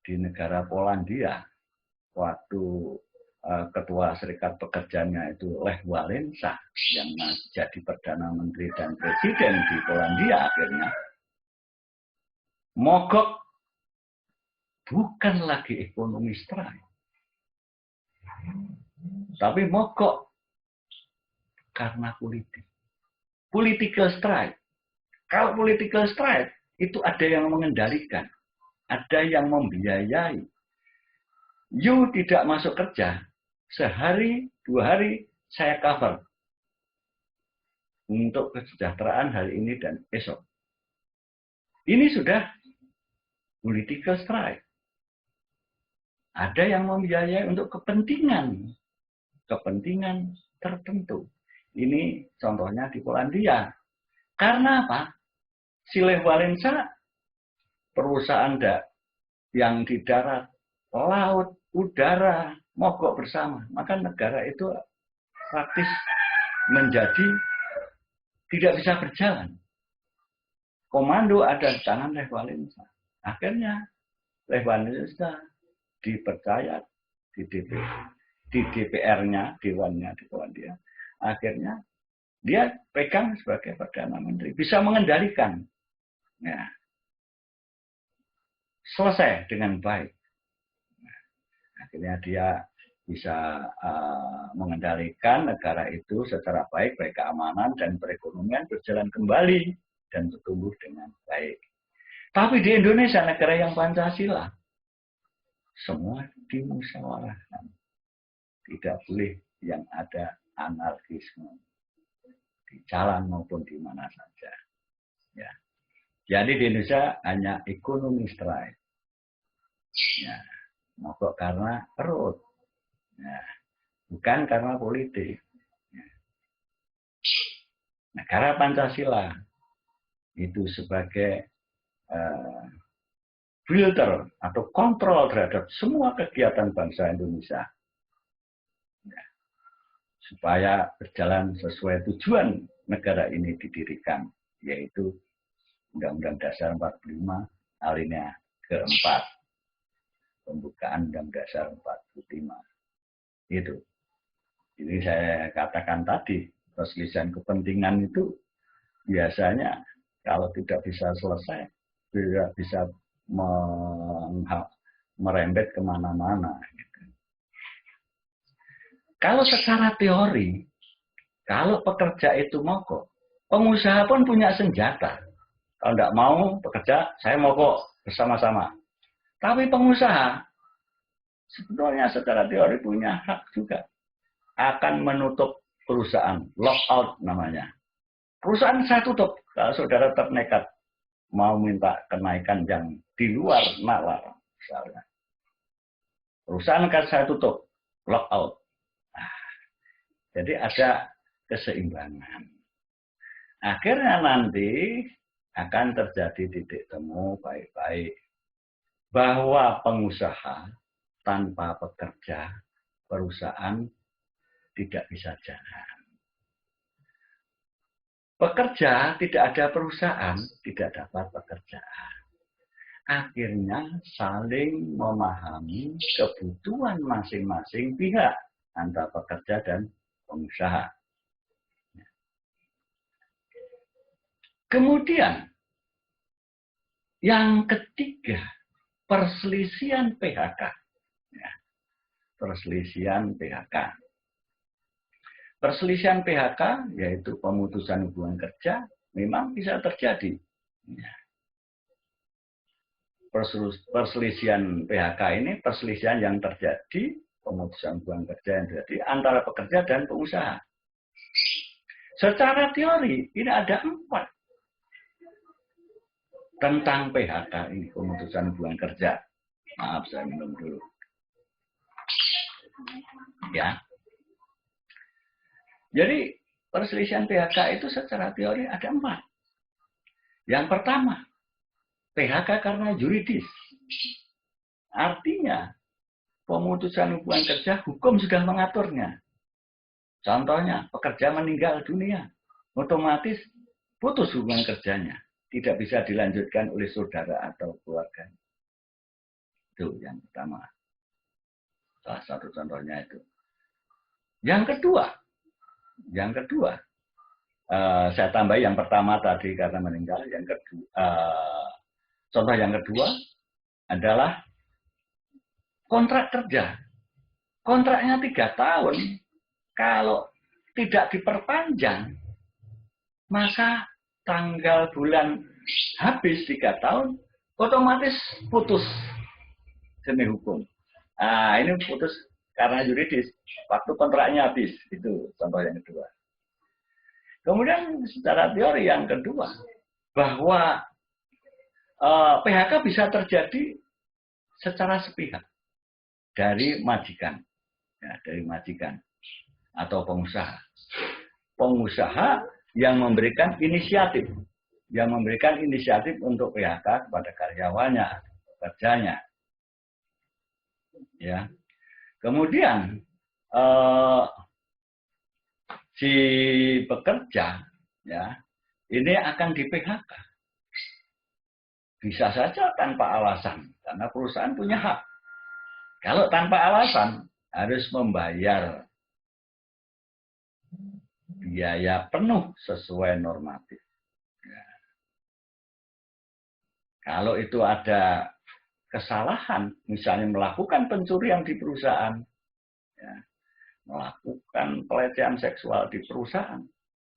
di negara Polandia, waktu Ketua Serikat Pekerjanya itu Lech Wałęsa yang jadi Perdana Menteri dan Presiden di Polandia akhirnya, mogok bukan lagi ekonomi strike, tapi mogok karena politik. Political strike. Kalau political strike, itu ada yang mengendalikan, ada yang membiayai. You tidak masuk kerja, sehari, 2 hari, saya cover. Untuk kesejahteraan hari ini dan esok. Ini sudah political strike. Ada yang membiayai untuk kepentingan tertentu. Ini contohnya di Polandia. Karena apa? Si Lech Wałęsa, perusahaan yang di darat, laut, udara, mogok bersama. Maka negara itu praktis menjadi tidak bisa berjalan. Komando ada di tangan Lech Wałęsa. Akhirnya Lech Wałęsa dipercaya di DPR-nya, Dewannya di Polandia. Akhirnya dia pegang sebagai Perdana Menteri, bisa mengendalikan. Ya. Selesai dengan baik. Akhirnya dia bisa mengendalikan negara itu secara baik keamanan dan perekonomian berjalan kembali dan bertumbuh dengan baik. Tapi di Indonesia, negara yang Pancasila, semua dimusyawarahkan. Tidak boleh yang ada anarkisme di jalan maupun di mana saja. Ya. Jadi di Indonesia hanya ekonomi strike. Ya. Mogok karena perut. Ya. Bukan karena politik. Ya. Negara Pancasila itu sebagai filter atau kontrol terhadap semua kegiatan bangsa Indonesia. Ya. Supaya berjalan sesuai tujuan negara ini didirikan, yaitu Undang-Undang Dasar 45 alinea keempat, pembukaan Undang-Undang Dasar 45. Itu. Ini saya katakan tadi, perselisihan kepentingan itu biasanya kalau tidak bisa selesai, tidak bisa merembet kemana-mana. Gitu. Kalau secara teori, kalau pekerja itu mogok, pengusaha pun punya senjata. Kalau tidak mau bekerja, saya mogok bersama-sama. Tapi pengusaha sebetulnya secara teori punya hak juga. Akan menutup perusahaan, lockout namanya. Perusahaan saya tutup kalau saudara ternekat mau minta kenaikan yang di luar nalar, misalnya. Perusahaan akan saya tutup, lockout. Nah, jadi ada keseimbangan. Akhirnya nanti akan terjadi titik temu baik-baik bahwa pengusaha tanpa pekerja, perusahaan tidak bisa jalan. Pekerja tidak ada perusahaan, tidak dapat pekerjaan. Akhirnya saling memahami kebutuhan masing-masing pihak antara pekerja dan pengusaha. Kemudian yang ketiga, perselisihan PHK. Ya, perselisihan PHK. Perselisihan PHK, yaitu pemutusan hubungan kerja, memang bisa terjadi. Ya. perselisihan PHK ini perselisihan yang terjadi, pemutusan hubungan kerja yang terjadi antara pekerja dan pengusaha. Secara teori ini ada 4 tentang PHK ini, pemutusan hubungan kerja. Maaf, saya minum dulu. Ya. Jadi perselisihan PHK itu secara teori ada 4. Yang pertama, PHK karena yuridis. Artinya, pemutusan hubungan kerja hukum sudah mengaturnya. Contohnya, pekerja meninggal dunia, otomatis putus hubungan kerjanya. Tidak bisa dilanjutkan oleh saudara atau keluarga. Itu yang pertama. Salah satu contohnya itu. Yang kedua, saya tambah yang pertama tadi karena meninggal. Yang kedua, contoh yang kedua adalah kontrak kerja. Kontraknya 3 tahun. Kalau tidak diperpanjang, maka tanggal bulan habis 3 tahun, otomatis putus demi hukum. Nah, ini putus karena yuridis. Waktu kontraknya habis. Itu contoh yang kedua. Kemudian secara teori yang kedua, bahwa PHK bisa terjadi secara sepihak dari majikan. Ya, dari majikan atau pengusaha. Pengusaha yang memberikan inisiatif. Yang memberikan inisiatif untuk PHK kepada karyawannya, pekerjanya. Ya. Kemudian si pekerja ya ini akan di PHK. Bisa saja tanpa alasan, karena perusahaan punya hak. Kalau tanpa alasan harus membayar biaya penuh sesuai normatif. Ya. Kalau itu ada kesalahan, misalnya melakukan pencurian di perusahaan, ya, melakukan pelecehan seksual di perusahaan,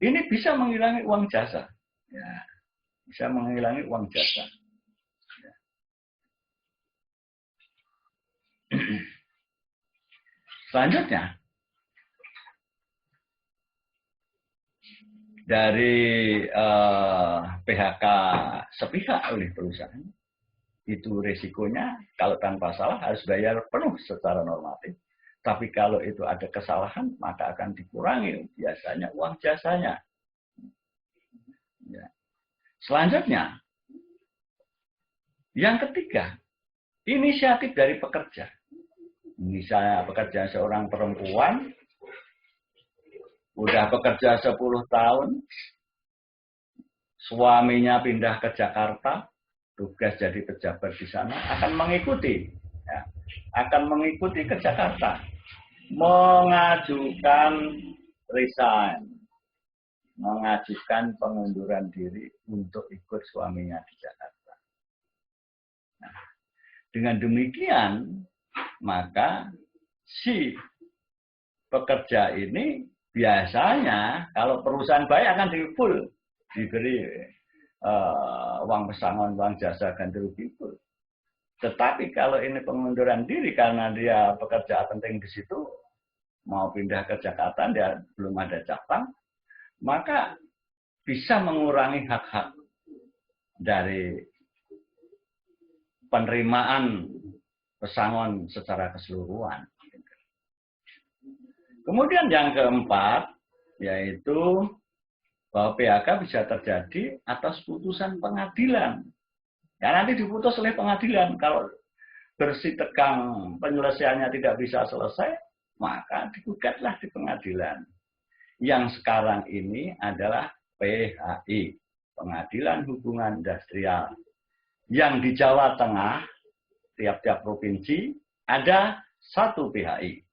ini bisa menghilangi uang jasa. Ya, bisa menghilangi uang jasa. Ya. Selanjutnya, dari PHK sepihak oleh perusahaan, itu resikonya kalau tanpa salah harus bayar penuh secara normatif. Tapi kalau itu ada kesalahan, maka akan dikurangi biasanya uang jasanya. Ya. Selanjutnya, yang ketiga, inisiatif dari pekerja. Misalnya pekerja seorang perempuan, udah bekerja 10 tahun, suaminya pindah ke Jakarta, tugas jadi pejabat di sana, akan mengikuti ke Jakarta, mengajukan resign, mengajukan pengunduran diri untuk ikut suaminya di Jakarta. Nah, dengan demikian, maka si pekerja ini biasanya kalau perusahaan baik akan diberi uang pesangon, uang jasa ganti rugi full. Tetapi kalau ini pengunduran diri karena dia pekerja penting di situ, mau pindah ke Jakarta, dia belum ada cabang, maka bisa mengurangi hak-hak dari penerimaan pesangon secara keseluruhan. Kemudian yang keempat, yaitu bahwa PHK bisa terjadi atas putusan pengadilan. Ya, nanti diputus oleh pengadilan. Kalau bersih tegang penyelesaiannya tidak bisa selesai, maka digugatlah di pengadilan. Yang sekarang ini adalah PHI, Pengadilan Hubungan Industrial. Yang di Jawa Tengah, tiap-tiap provinsi, ada 1 PHI.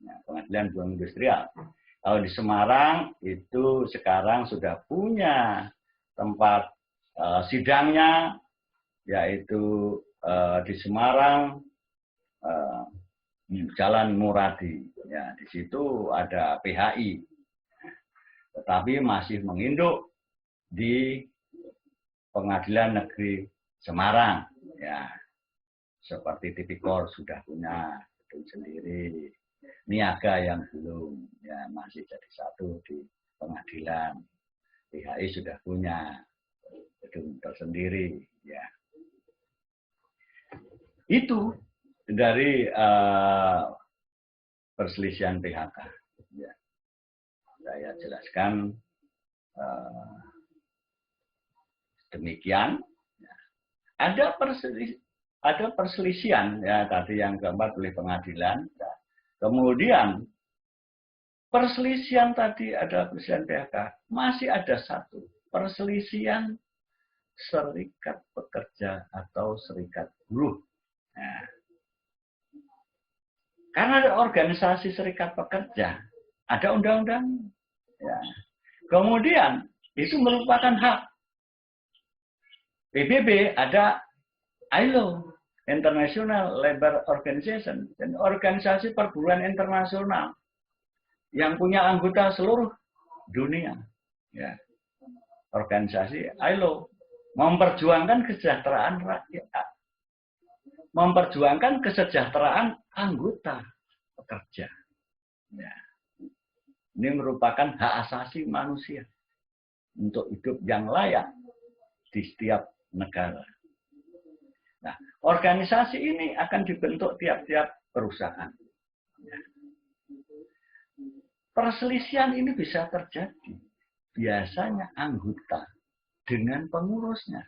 Ya, Pengadilan Hubungan Industrial. Kalau di Semarang itu sekarang sudah punya tempat sidangnya, yaitu di Semarang Jalan Muradi. Ya, di situ ada PHI, tetapi masih menginduk di Pengadilan Negeri Semarang. Ya, seperti Tipikor sudah punya gedung sendiri. Niaga yang belum, ya masih jadi satu di pengadilan. PHI sudah punya gedung tersendiri. Ya, itu dari perselisihan PHK. Ya, saya jelaskan demikian. Ada perselisihan ya tadi yang keempat oleh pengadilan. Ya. Kemudian perselisihan tadi ada perselisihan PHK, masih ada satu perselisihan serikat pekerja atau serikat buruh. Nah, karena ada organisasi serikat pekerja, ada undang-undang. Ya. Kemudian itu merupakan hak PBB, ada ILO, International Labour Organization, dan organisasi perburuan internasional yang punya anggota seluruh dunia. Ya. Organisasi ILO memperjuangkan kesejahteraan rakyat, memperjuangkan kesejahteraan anggota pekerja. Ya. Ini merupakan hak asasi manusia untuk hidup yang layak di setiap negara. Nah, organisasi ini akan dibentuk tiap-tiap perusahaan. Ya. Perselisihan ini bisa terjadi. Biasanya anggota dengan pengurusnya.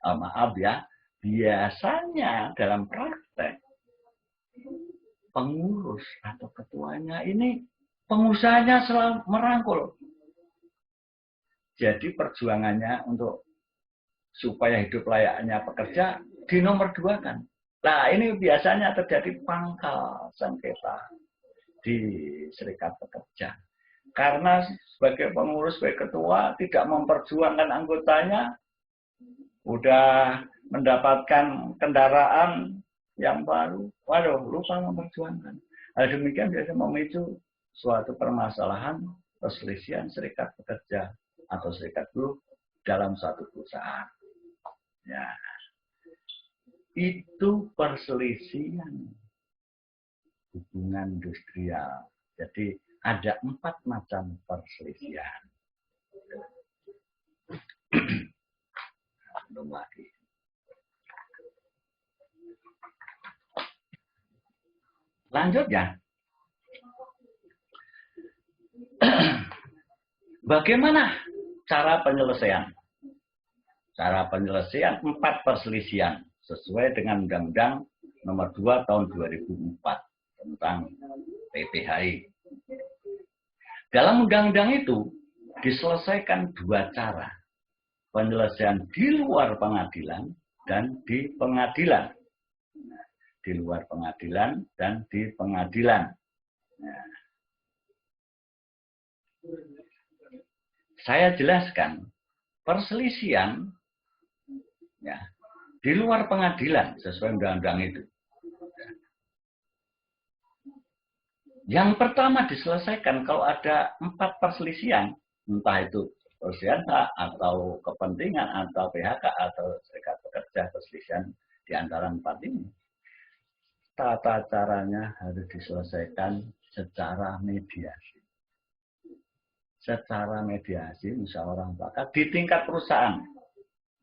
Maaf ya, biasanya dalam praktek pengurus atau ketuanya ini pengusahanya selalu merangkul. Jadi perjuangannya untuk supaya hidup layaknya pekerja dinomorduakan. Nah, ini biasanya terjadi pangkal sengketa di serikat pekerja. Karena sebagai pengurus, sebagai ketua tidak memperjuangkan anggotanya, udah mendapatkan kendaraan yang baru, waduh, lupa memperjuangkan. Hal demikian biasanya memicu suatu permasalahan perselisihan serikat pekerja atau serikat buruh dalam satu perusahaan. Ya, itu perselisihan hubungan industrial. Jadi ada 4 macam perselisihan. Belum lagi. Lanjut ya. Bagaimana cara penyelesaian? Cara penyelesaian 4 perselisihan sesuai dengan Undang-Undang Nomor 2 Tahun 2004 tentang PPHI. Dalam undang-undang itu diselesaikan 2 cara. Penyelesaian di luar pengadilan dan di pengadilan. Di luar pengadilan dan di pengadilan. Nah, saya jelaskan perselisihan ya, di luar pengadilan sesuai undang-undang itu. Yang pertama diselesaikan kalau ada 4 perselisihan, entah itu perselisihan hak atau kepentingan atau PHK atau serikat pekerja, perselisihan di antara 4 ini. Tata caranya harus diselesaikan secara mediasi. Secara mediasi, musyawarah mufakat di tingkat perusahaan.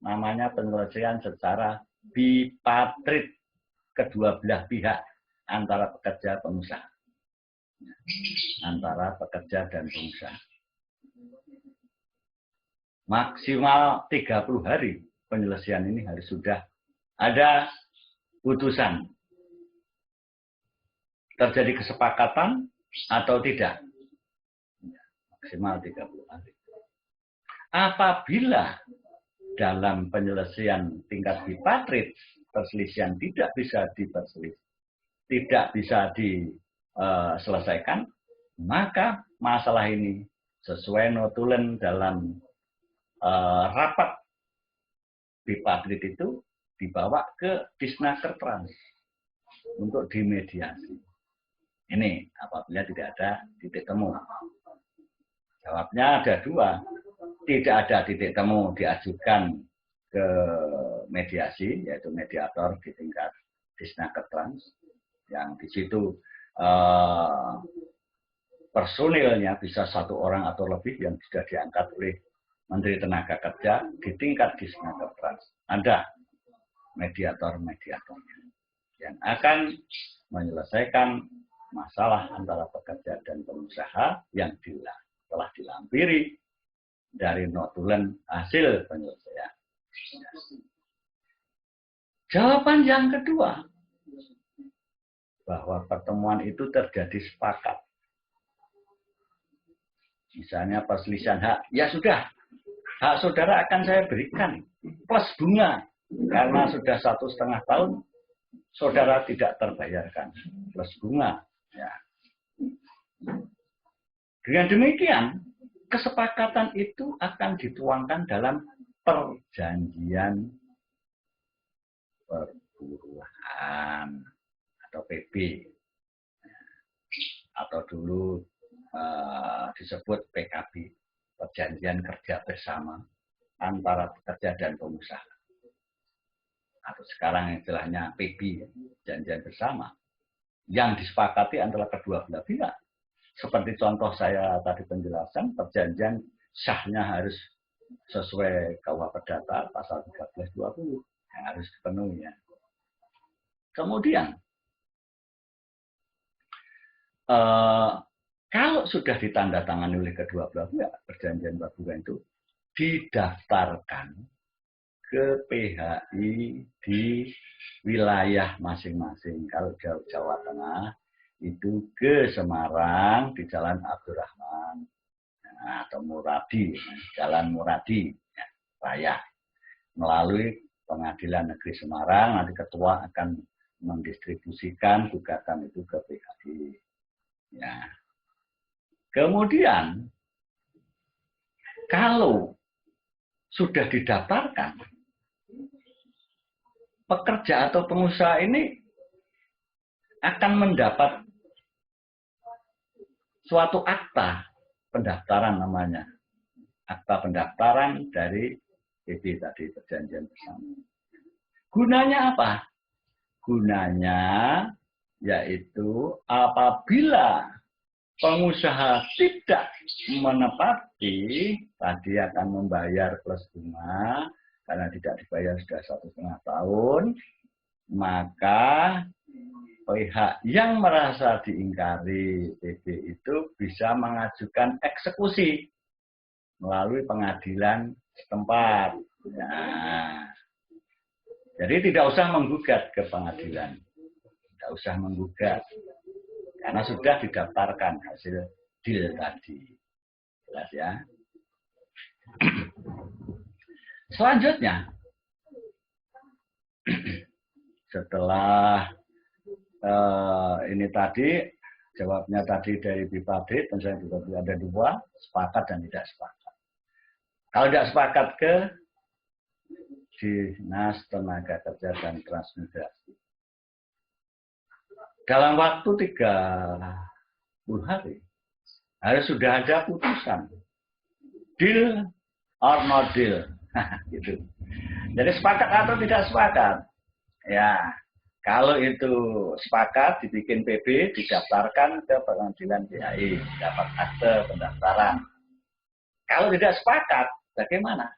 Namanya penyelesaian secara bipatrit kedua belah pihak antara pekerja pengusaha. Antara pekerja dan pengusaha. Maksimal 30 hari penyelesaian ini harus sudah ada putusan. Terjadi kesepakatan atau tidak. Maksimal 30 hari. Apabila dalam penyelesaian tingkat bipatrit perselisihan tidak bisa diselesaikan, maka masalah ini sesuai notulen dalam rapat bipatrit itu dibawa ke Disnakertrans untuk dimediasi. Ini apabila tidak ada titik temu. Jawabnya ada 2. Tidak ada titik temu diajukan ke mediasi, yaitu mediator di tingkat Disnaker Trans, yang di situ personilnya bisa 1 orang atau lebih yang sudah diangkat oleh Menteri Tenaga Kerja di tingkat Disnaker Trans. Ada mediator-mediatornya yang akan menyelesaikan masalah antara pekerja dan pengusaha yang telah dilampiri dari notulen hasil penyelesaian. Jawaban yang kedua, bahwa pertemuan itu terjadi sepakat. Misalnya perselisihan hak, ya sudah, hak saudara akan saya berikan plus bunga karena sudah 1,5 tahun saudara tidak terbayarkan plus bunga. Ya. Dengan demikian, kesepakatan itu akan dituangkan dalam perjanjian perburuan atau PB, atau dulu disebut PKB, perjanjian kerja bersama antara pekerja dan pengusaha, atau sekarang istilahnya PB, perjanjian bersama, yang disepakati antara kedua belah pihak. Seperti contoh saya tadi penjelasan, perjanjian sahnya harus sesuai KUH Perdata pasal 1320 yang harus dipenuhi. Ya. Kemudian, kalau sudah ditandatangani oleh kedua belah pihak, perjanjian perburuan itu didaftarkan ke PHI di wilayah masing-masing. Kalau Jawa Tengah itu ke Semarang di Jalan Abdurrahman, atau Muradi, Jalan Muradi Raya, melalui Pengadilan Negeri Semarang. Nanti ketua akan mendistribusikan gugatan itu ke PHI. Ya. Kemudian kalau sudah didaftarkan, pekerja atau pengusaha ini akan mendapat suatu akta pendaftaran namanya. Akta pendaftaran dari PB tadi, perjanjian bersama. Gunanya apa? Gunanya yaitu apabila pengusaha tidak menepati, tadi akan membayar plus bunga, karena tidak dibayar sudah 1,5 tahun, maka pihak yang merasa diingkari PB itu bisa mengajukan eksekusi melalui pengadilan setempat. Nah, jadi tidak usah menggugat ke pengadilan, tidak usah menggugat, karena sudah didaftarkan hasil deal tadi. Jelas ya. Selanjutnya, setelah ini tadi, jawabnya tadi dari BPAD, tentu saja juga ada 2, sepakat dan tidak sepakat. Kalau tidak sepakat ke Dinas Tenaga Kerja dan Transmigrasi. Dalam waktu 30 hari, harus sudah ada putusan. Deal or no deal. Gitu. Jadi sepakat atau tidak sepakat. Ya, kalau itu sepakat, dibikin PB, didaftarkan ke pengadilan PHI, dapat akte pendaftaran. Kalau tidak sepakat, bagaimana?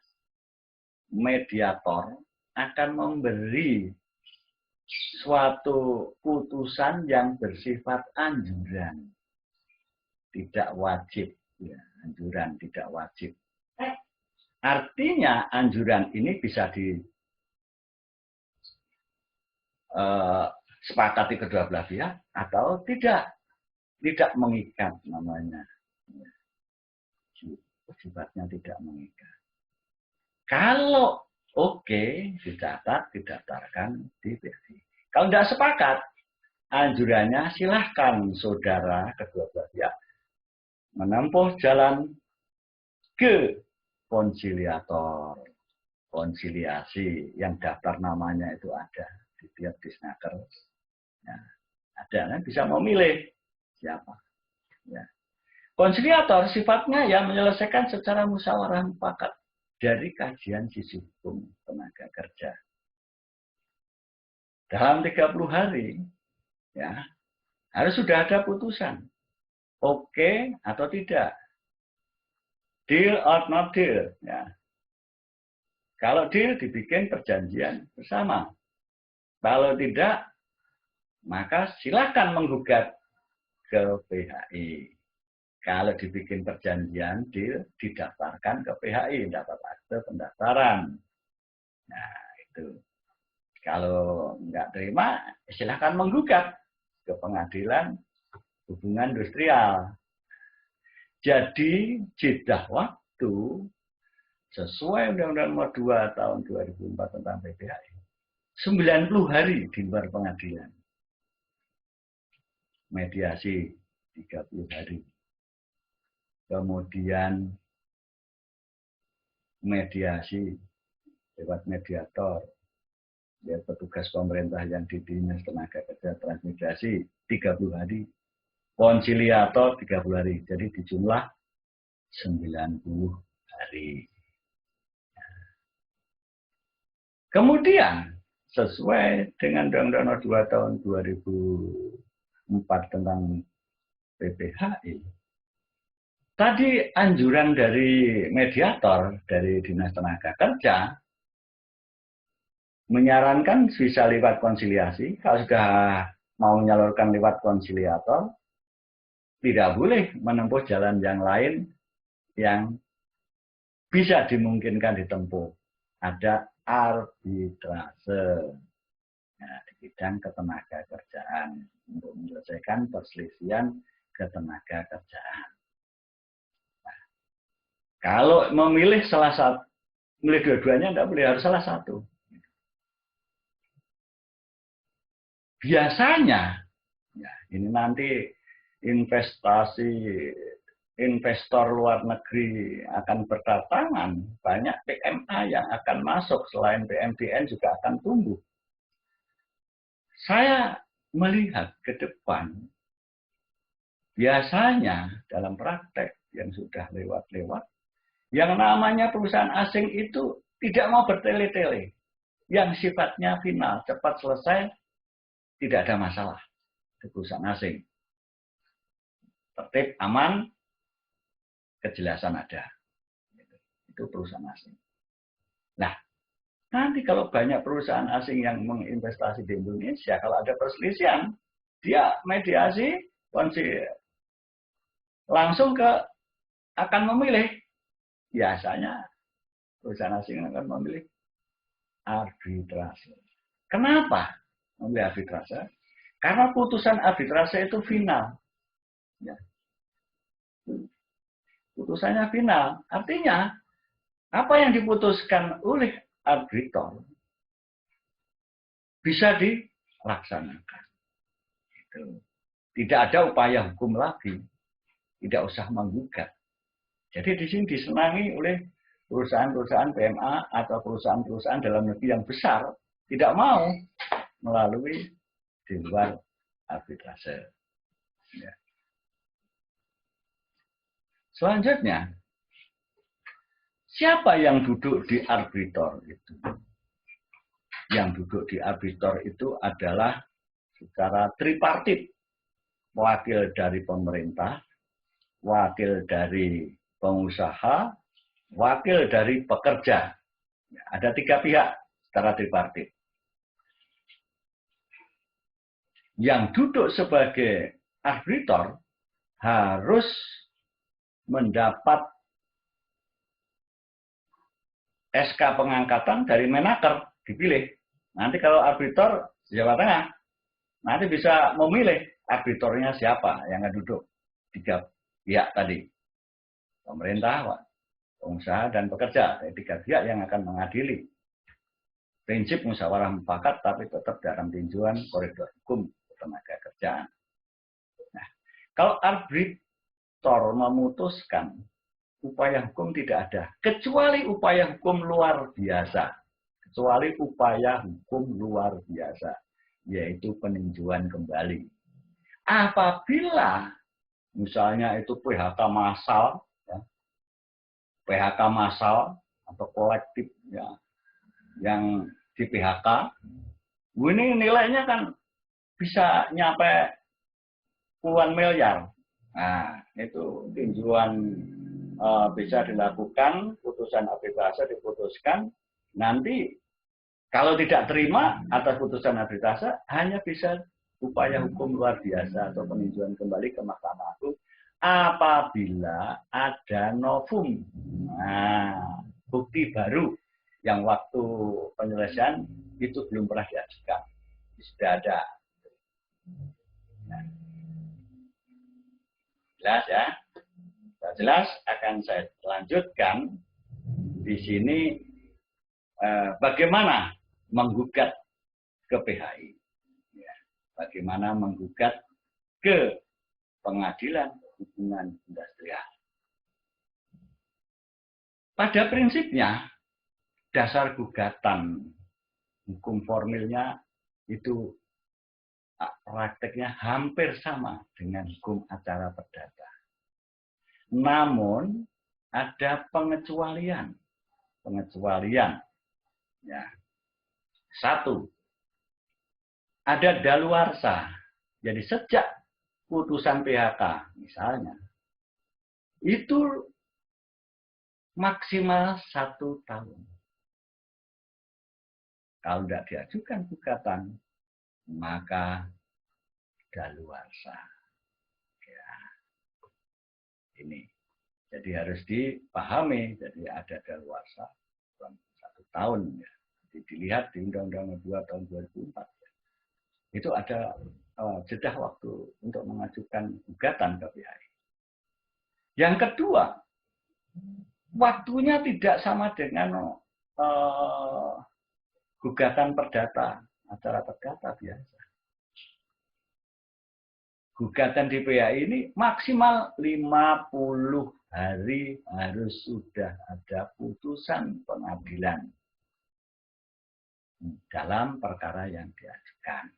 Mediator akan memberi suatu putusan yang bersifat anjuran, tidak wajib. Ya, anjuran tidak wajib. Artinya anjuran ini bisa sepakati kedua belah pihak atau tidak mengikat namanya. Sifatnya tidak mengikat. Kalau oke, dicatat, didaftarkan di PHI. Kalau tidak sepakat, anjurannya silahkan saudara kedua belah pihak menempuh jalan ke konsiliator, konsiliasi yang daftar namanya itu ada di tiap disnaker. Ya, ada, kan bisa memilih siapa. Ya. Konsiliator sifatnya ya menyelesaikan secara musyawarah mufakat dari kajian sisi hukum tenaga kerja. Dalam 30 hari, ya, harus sudah ada putusan. Oke atau tidak. Deal or not deal. Ya. Kalau deal, dibikin perjanjian bersama. Kalau tidak, maka silakan menggugat ke PHI. Kalau dibikin perjanjian, deal, didaftarkan ke PHI, dapat akte pendaftaran. Nah, itu. Kalau nggak terima, silakan menggugat ke pengadilan hubungan industrial. Jadi, jeda waktu sesuai Undang-Undang Nomor 2 Tahun 2004 tentang PPHI. 90 hari di luar pengadilan. Mediasi 30 hari. Kemudian mediasi lewat mediator. Ya, petugas pemerintah yang di Dinas Tenaga Kerja transmigrasi 30 hari. Konsiliator 30 hari. Jadi dijumlah 90 hari. Kemudian sesuai dengan Undang-Undang Nomor 2 Tahun 2004 tentang PPHI, tadi anjuran dari mediator dari Dinas Tenaga Kerja menyarankan bisa lewat konsiliasi. Kalau sudah mau menyalurkan lewat konsiliator, tidak boleh menempuh jalan yang lain yang bisa dimungkinkan ditempuh. Ada arbitrase, nah, di bidang ketenaga kerjaan untuk menyelesaikan perselisihan ketenaga kerjaan. Nah, kalau memilih salah satu, memilih dua-duanya tidak boleh, harus salah satu. Biasanya, ya, ini nanti investor luar negeri akan berdatangan, banyak PMA yang akan masuk, selain PMDN juga akan tumbuh. Saya melihat ke depan, biasanya dalam praktek yang sudah lewat-lewat, yang namanya perusahaan asing itu tidak mau bertele-tele, yang sifatnya final, cepat selesai, tidak ada masalah di perusahaan asing. Tertib, aman, kejelasan ada. Itu perusahaan asing. Nah, nanti kalau banyak perusahaan asing yang menginvestasi di Indonesia, kalau ada perselisihan, dia mediasi, langsung akan memilih. Biasanya perusahaan asing akan memilih arbitrase. Kenapa memilih arbitrase? Karena putusan arbitrase itu final. Ya. Putusannya final. Artinya, apa yang diputuskan oleh arbitrator bisa dilaksanakan. Tidak ada upaya hukum lagi. Tidak usah menggugat. Jadi di sini disenangi oleh perusahaan-perusahaan PMA atau perusahaan-perusahaan dalam negeri yang besar tidak mau melalui di luar arbitrase. Ya. Selanjutnya, siapa yang duduk di arbitrator itu? Yang duduk di arbitrator itu adalah secara tripartit. Wakil dari pemerintah, wakil dari pengusaha, wakil dari pekerja. Ada 3 pihak secara tripartit. Yang duduk sebagai arbitrator harus mendapat SK pengangkatan dari Menaker, dipilih. Nanti kalau arbitrator Jawa Tengah, nanti bisa memilih arbitratornya siapa yang akan duduk. 3 pihak tadi. Pemerintah, pengusaha, dan pekerja. Ada 3 pihak yang akan mengadili. Prinsip musyawarah mufakat, tapi tetap dalam tinjauan koridor hukum tenaga kerjaan. Nah, kalau arbitrator memutuskan upaya hukum tidak ada, kecuali upaya hukum luar biasa. Kecuali upaya hukum luar biasa, yaitu peninjauan kembali. Apabila misalnya itu PHK massal, ya, PHK massal atau kolektif ya, yang di PHK, ini nilainya kan bisa nyampe puluhan miliar. Nah, itu tinjauan bisa dilakukan, putusan arbitrase diputuskan, nanti kalau tidak terima atas putusan arbitrase hanya bisa upaya hukum luar biasa atau peninjauan kembali ke Mahkamah Agung apabila ada novum. Nah, bukti baru yang waktu penyelesaian itu belum pernah diajukan. Sudah ada. Nah, jelas ya? Jelas akan saya lanjutkan di sini bagaimana menggugat ke PHI. Ya, bagaimana menggugat ke pengadilan hubungan industrial. Pada prinsipnya, dasar gugatan hukum formilnya itu prakteknya hampir sama dengan hukum acara perdata. Namun ada pengecualian. Pengecualian. Ya. Satu, ada daluarsa. Jadi sejak putusan PHK misalnya, itu maksimal 1 tahun. Kalau tidak diajukan gugatan, maka daluarsa. Ya. Ini. Jadi harus dipahami. Jadi ada daluarsa 1 tahun. Ya. Jadi dilihat di Undang-Undang 2 tahun 2004. Ya. Itu ada jeda waktu untuk mengajukan gugatan ke PHI. Yang kedua, waktunya tidak sama dengan gugatan perdata, acara perdata biasa. Gugatan di PHI ini maksimal 50 hari harus sudah ada putusan pengadilan dalam perkara yang diajukan.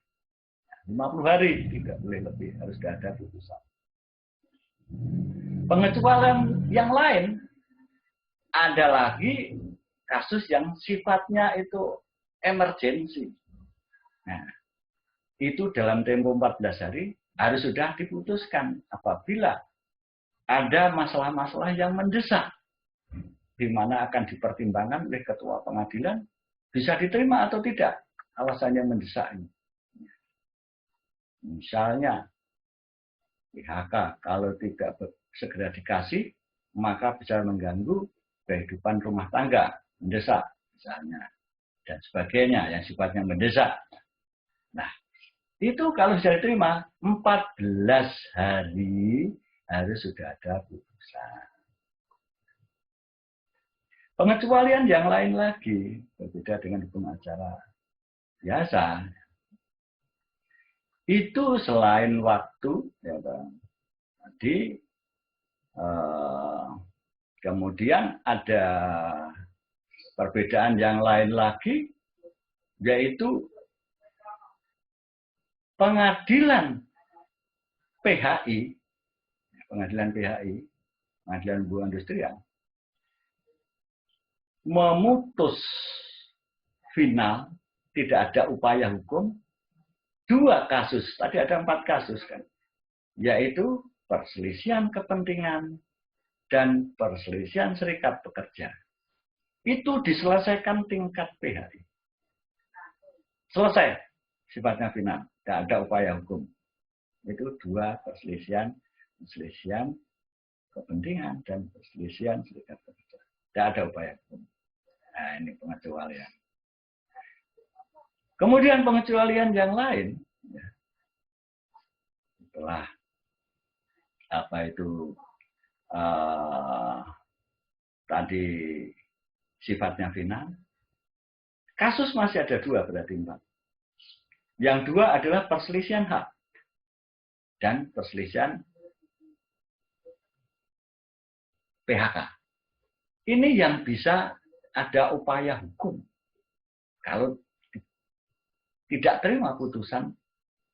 50 hari, tidak boleh lebih, harus sudah ada putusan. Pengecualian yang lain, ada lagi kasus yang sifatnya itu emergensi. Nah, itu dalam tempo 14 hari harus sudah diputuskan apabila ada masalah-masalah yang mendesak, di mana akan dipertimbangkan oleh ketua pengadilan, bisa diterima atau tidak alasannya mendesak ini. Misalnya, PHK kalau tidak segera dikasih, maka bisa mengganggu kehidupan rumah tangga, mendesak misalnya, dan sebagainya yang sifatnya mendesak. Nah, itu kalau sudah diterima, 14 hari harus sudah ada putusan. Pengecualian yang lain lagi, berbeda dengan hukum acara biasa, itu selain waktu, ya Bang, tadi kemudian ada perbedaan yang lain lagi, yaitu pengadilan PHI, pengadilan hubungan industrial, memutus final, tidak ada upaya hukum, 2 kasus, tadi ada 4 kasus kan, yaitu perselisihan kepentingan dan perselisihan serikat pekerja. Itu diselesaikan tingkat PHI. Selesai, sifatnya final, tidak ada upaya hukum. Itu 2 perselisihan kepentingan dan perselisihan serikat pekerja. Tidak ada upaya hukum. Nah, ini pengecualian. Kemudian pengecualian yang lain, ya, setelah apa itu tadi sifatnya final, kasus masih ada 2 berarti 4. Yang 2 adalah perselisihan hak dan perselisihan PHK. Ini yang bisa ada upaya hukum kalau tidak terima putusan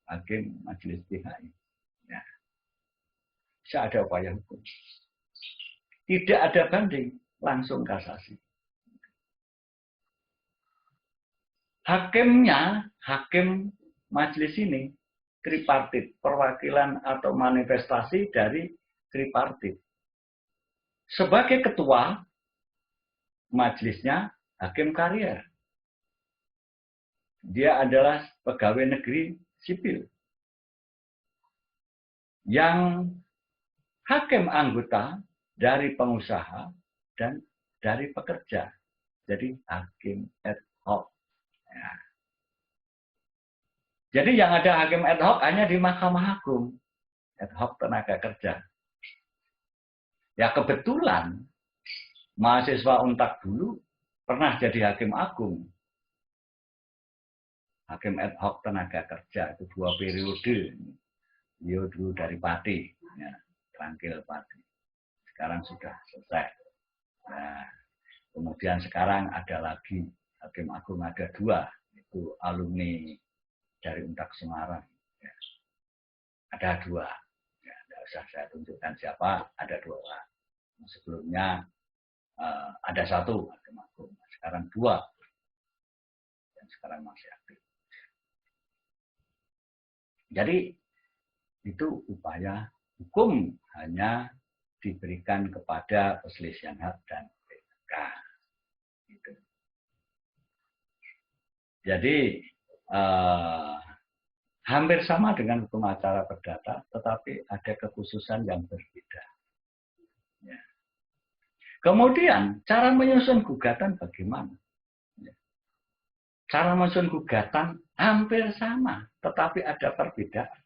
hakim majelis PHI. Ya. Bisa ada upaya hukum. Tidak ada banding, langsung kasasi. Hakimnya, hakim majelis ini tripartit, perwakilan atau manifestasi dari tripartit. Sebagai ketua majelisnya hakim karier. Dia adalah pegawai negeri sipil. Yang hakim anggota dari pengusaha dan dari pekerja. Jadi hakim ad hoc. Ya. Jadi yang ada hakim ad hoc hanya di Mahkamah Agung. Ad hoc tenaga kerja. Ya kebetulan mahasiswa Untak dulu pernah jadi hakim agung. Hakim ad hoc tenaga kerja itu 2 periode. Dia dulu dari Pati, ya, Trangkil Pati. Sekarang sudah selesai. Nah, kemudian sekarang ada lagi hakim agung ada 2, itu alumni dari Untak Semarang. Ya. Ada 2. Ya, tidak usah saya tunjukkan siapa, ada 2 orang. Sebelumnya ada 1 hakim agung, sekarang 2 dan sekarang masih aktif. Jadi itu upaya hukum hanya diberikan kepada perselisihan hak dan PHK. Gitu. Jadi hampir sama dengan hukum acara perdata, tetapi ada kekhususan yang berbeda. Ya. Kemudian cara menyusun gugatan bagaimana? Ya. Cara menyusun gugatan hampir sama, tetapi ada perbedaan.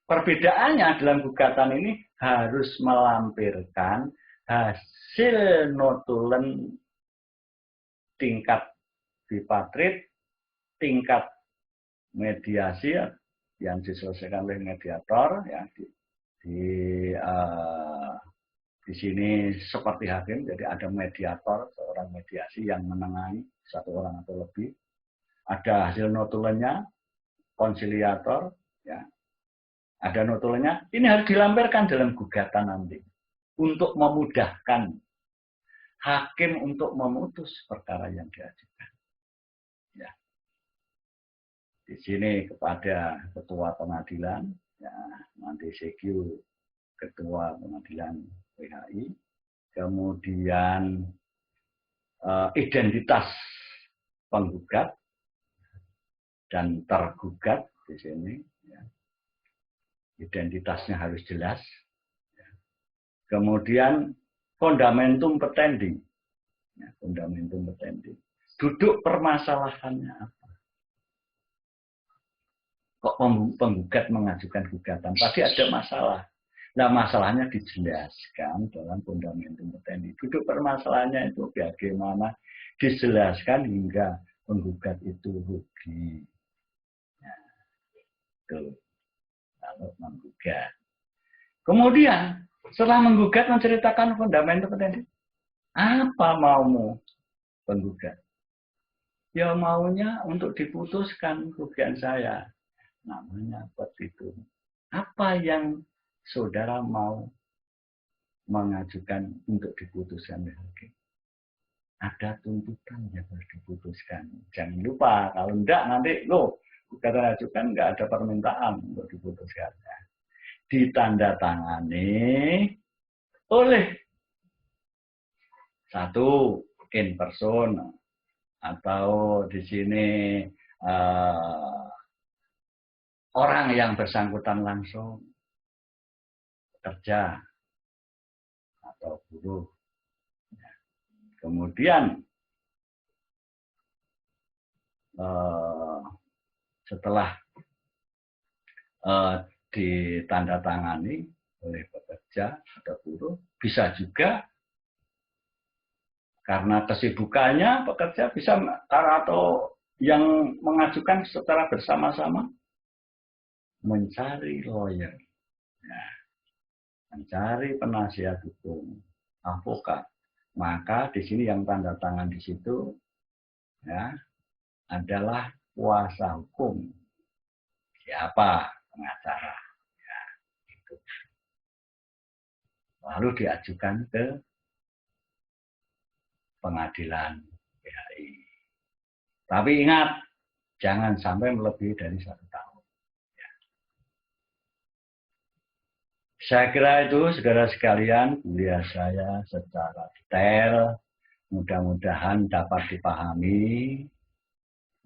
Perbedaannya dalam gugatan ini harus melampirkan hasil notulen tingkat bipatrit, tingkat mediasi yang diselesaikan oleh mediator. Ya, di sini seperti hakim, jadi ada mediator, seorang mediasi yang menengahi 1 orang atau lebih. Ada hasil notulennya, konsiliator, ya. Ada notulennya, ini harus dilampirkan dalam gugatan nanti. Untuk memudahkan hakim untuk memutus perkara yang diajukan. Ya. Di sini kepada ketua pengadilan, ya, nanti CQ ketua pengadilan PHI, kemudian identitas penggugat dan tergugat di sini. Ya. Identitasnya harus jelas. Kemudian fundamentum petendi. Ya, fundamentum petendi. Duduk permasalahannya apa? Kok penggugat mengajukan gugatan? Tadi ada masalah. Nah, masalahnya dijelaskan dalam fundamentum petendi. Duduk permasalahannya itu bagaimana dijelaskan hingga penggugat itu rugi. Nah, itu kalau menggugat. Kemudian setelah menggugat menceritakan fundamentum petendi. Apa maumu penggugat? Ya maunya untuk diputuskan kerugian saya. Namanya petitum. Apa yang saudara mau mengajukan untuk diputuskan oleh hakim? Ada tuntutan yang harus diputuskan. Jangan lupa, kalau enggak nanti gugatan ajukan enggak ada permintaan untuk diputuskan. Ditandatangani oleh 1 in person atau di sini orang yang bersangkutan langsung, pekerja atau buruh. Kemudian setelah ditandatangani oleh pekerja atau buruh, bisa juga karena kesibukannya pekerja bisa atau yang mengajukan secara bersama-sama mencari lawyer, ya, mencari penasihat hukum, advokat. Maka di sini yang tanda tangan di situ, ya, adalah kuasa hukum. Siapa pengacara? Ya, itu. Lalu diajukan ke pengadilan PHI. Tapi ingat, jangan sampai melebihi dari 1 tahun. Saya kira itu saudara sekalian, kuliah saya secara detail, mudah-mudahan dapat dipahami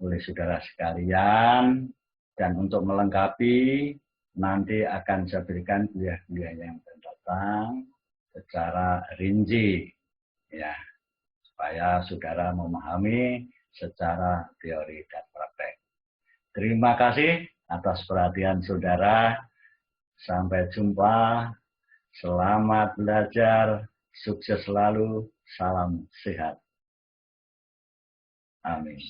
oleh saudara sekalian, dan untuk melengkapi nanti akan saya berikan kuliah-kuliah yang akan datang secara rinci, ya, supaya saudara memahami secara teori dan praktek. Terima kasih atas perhatian saudara. Sampai jumpa. Selamat belajar. Sukses selalu. Salam sehat. Amin.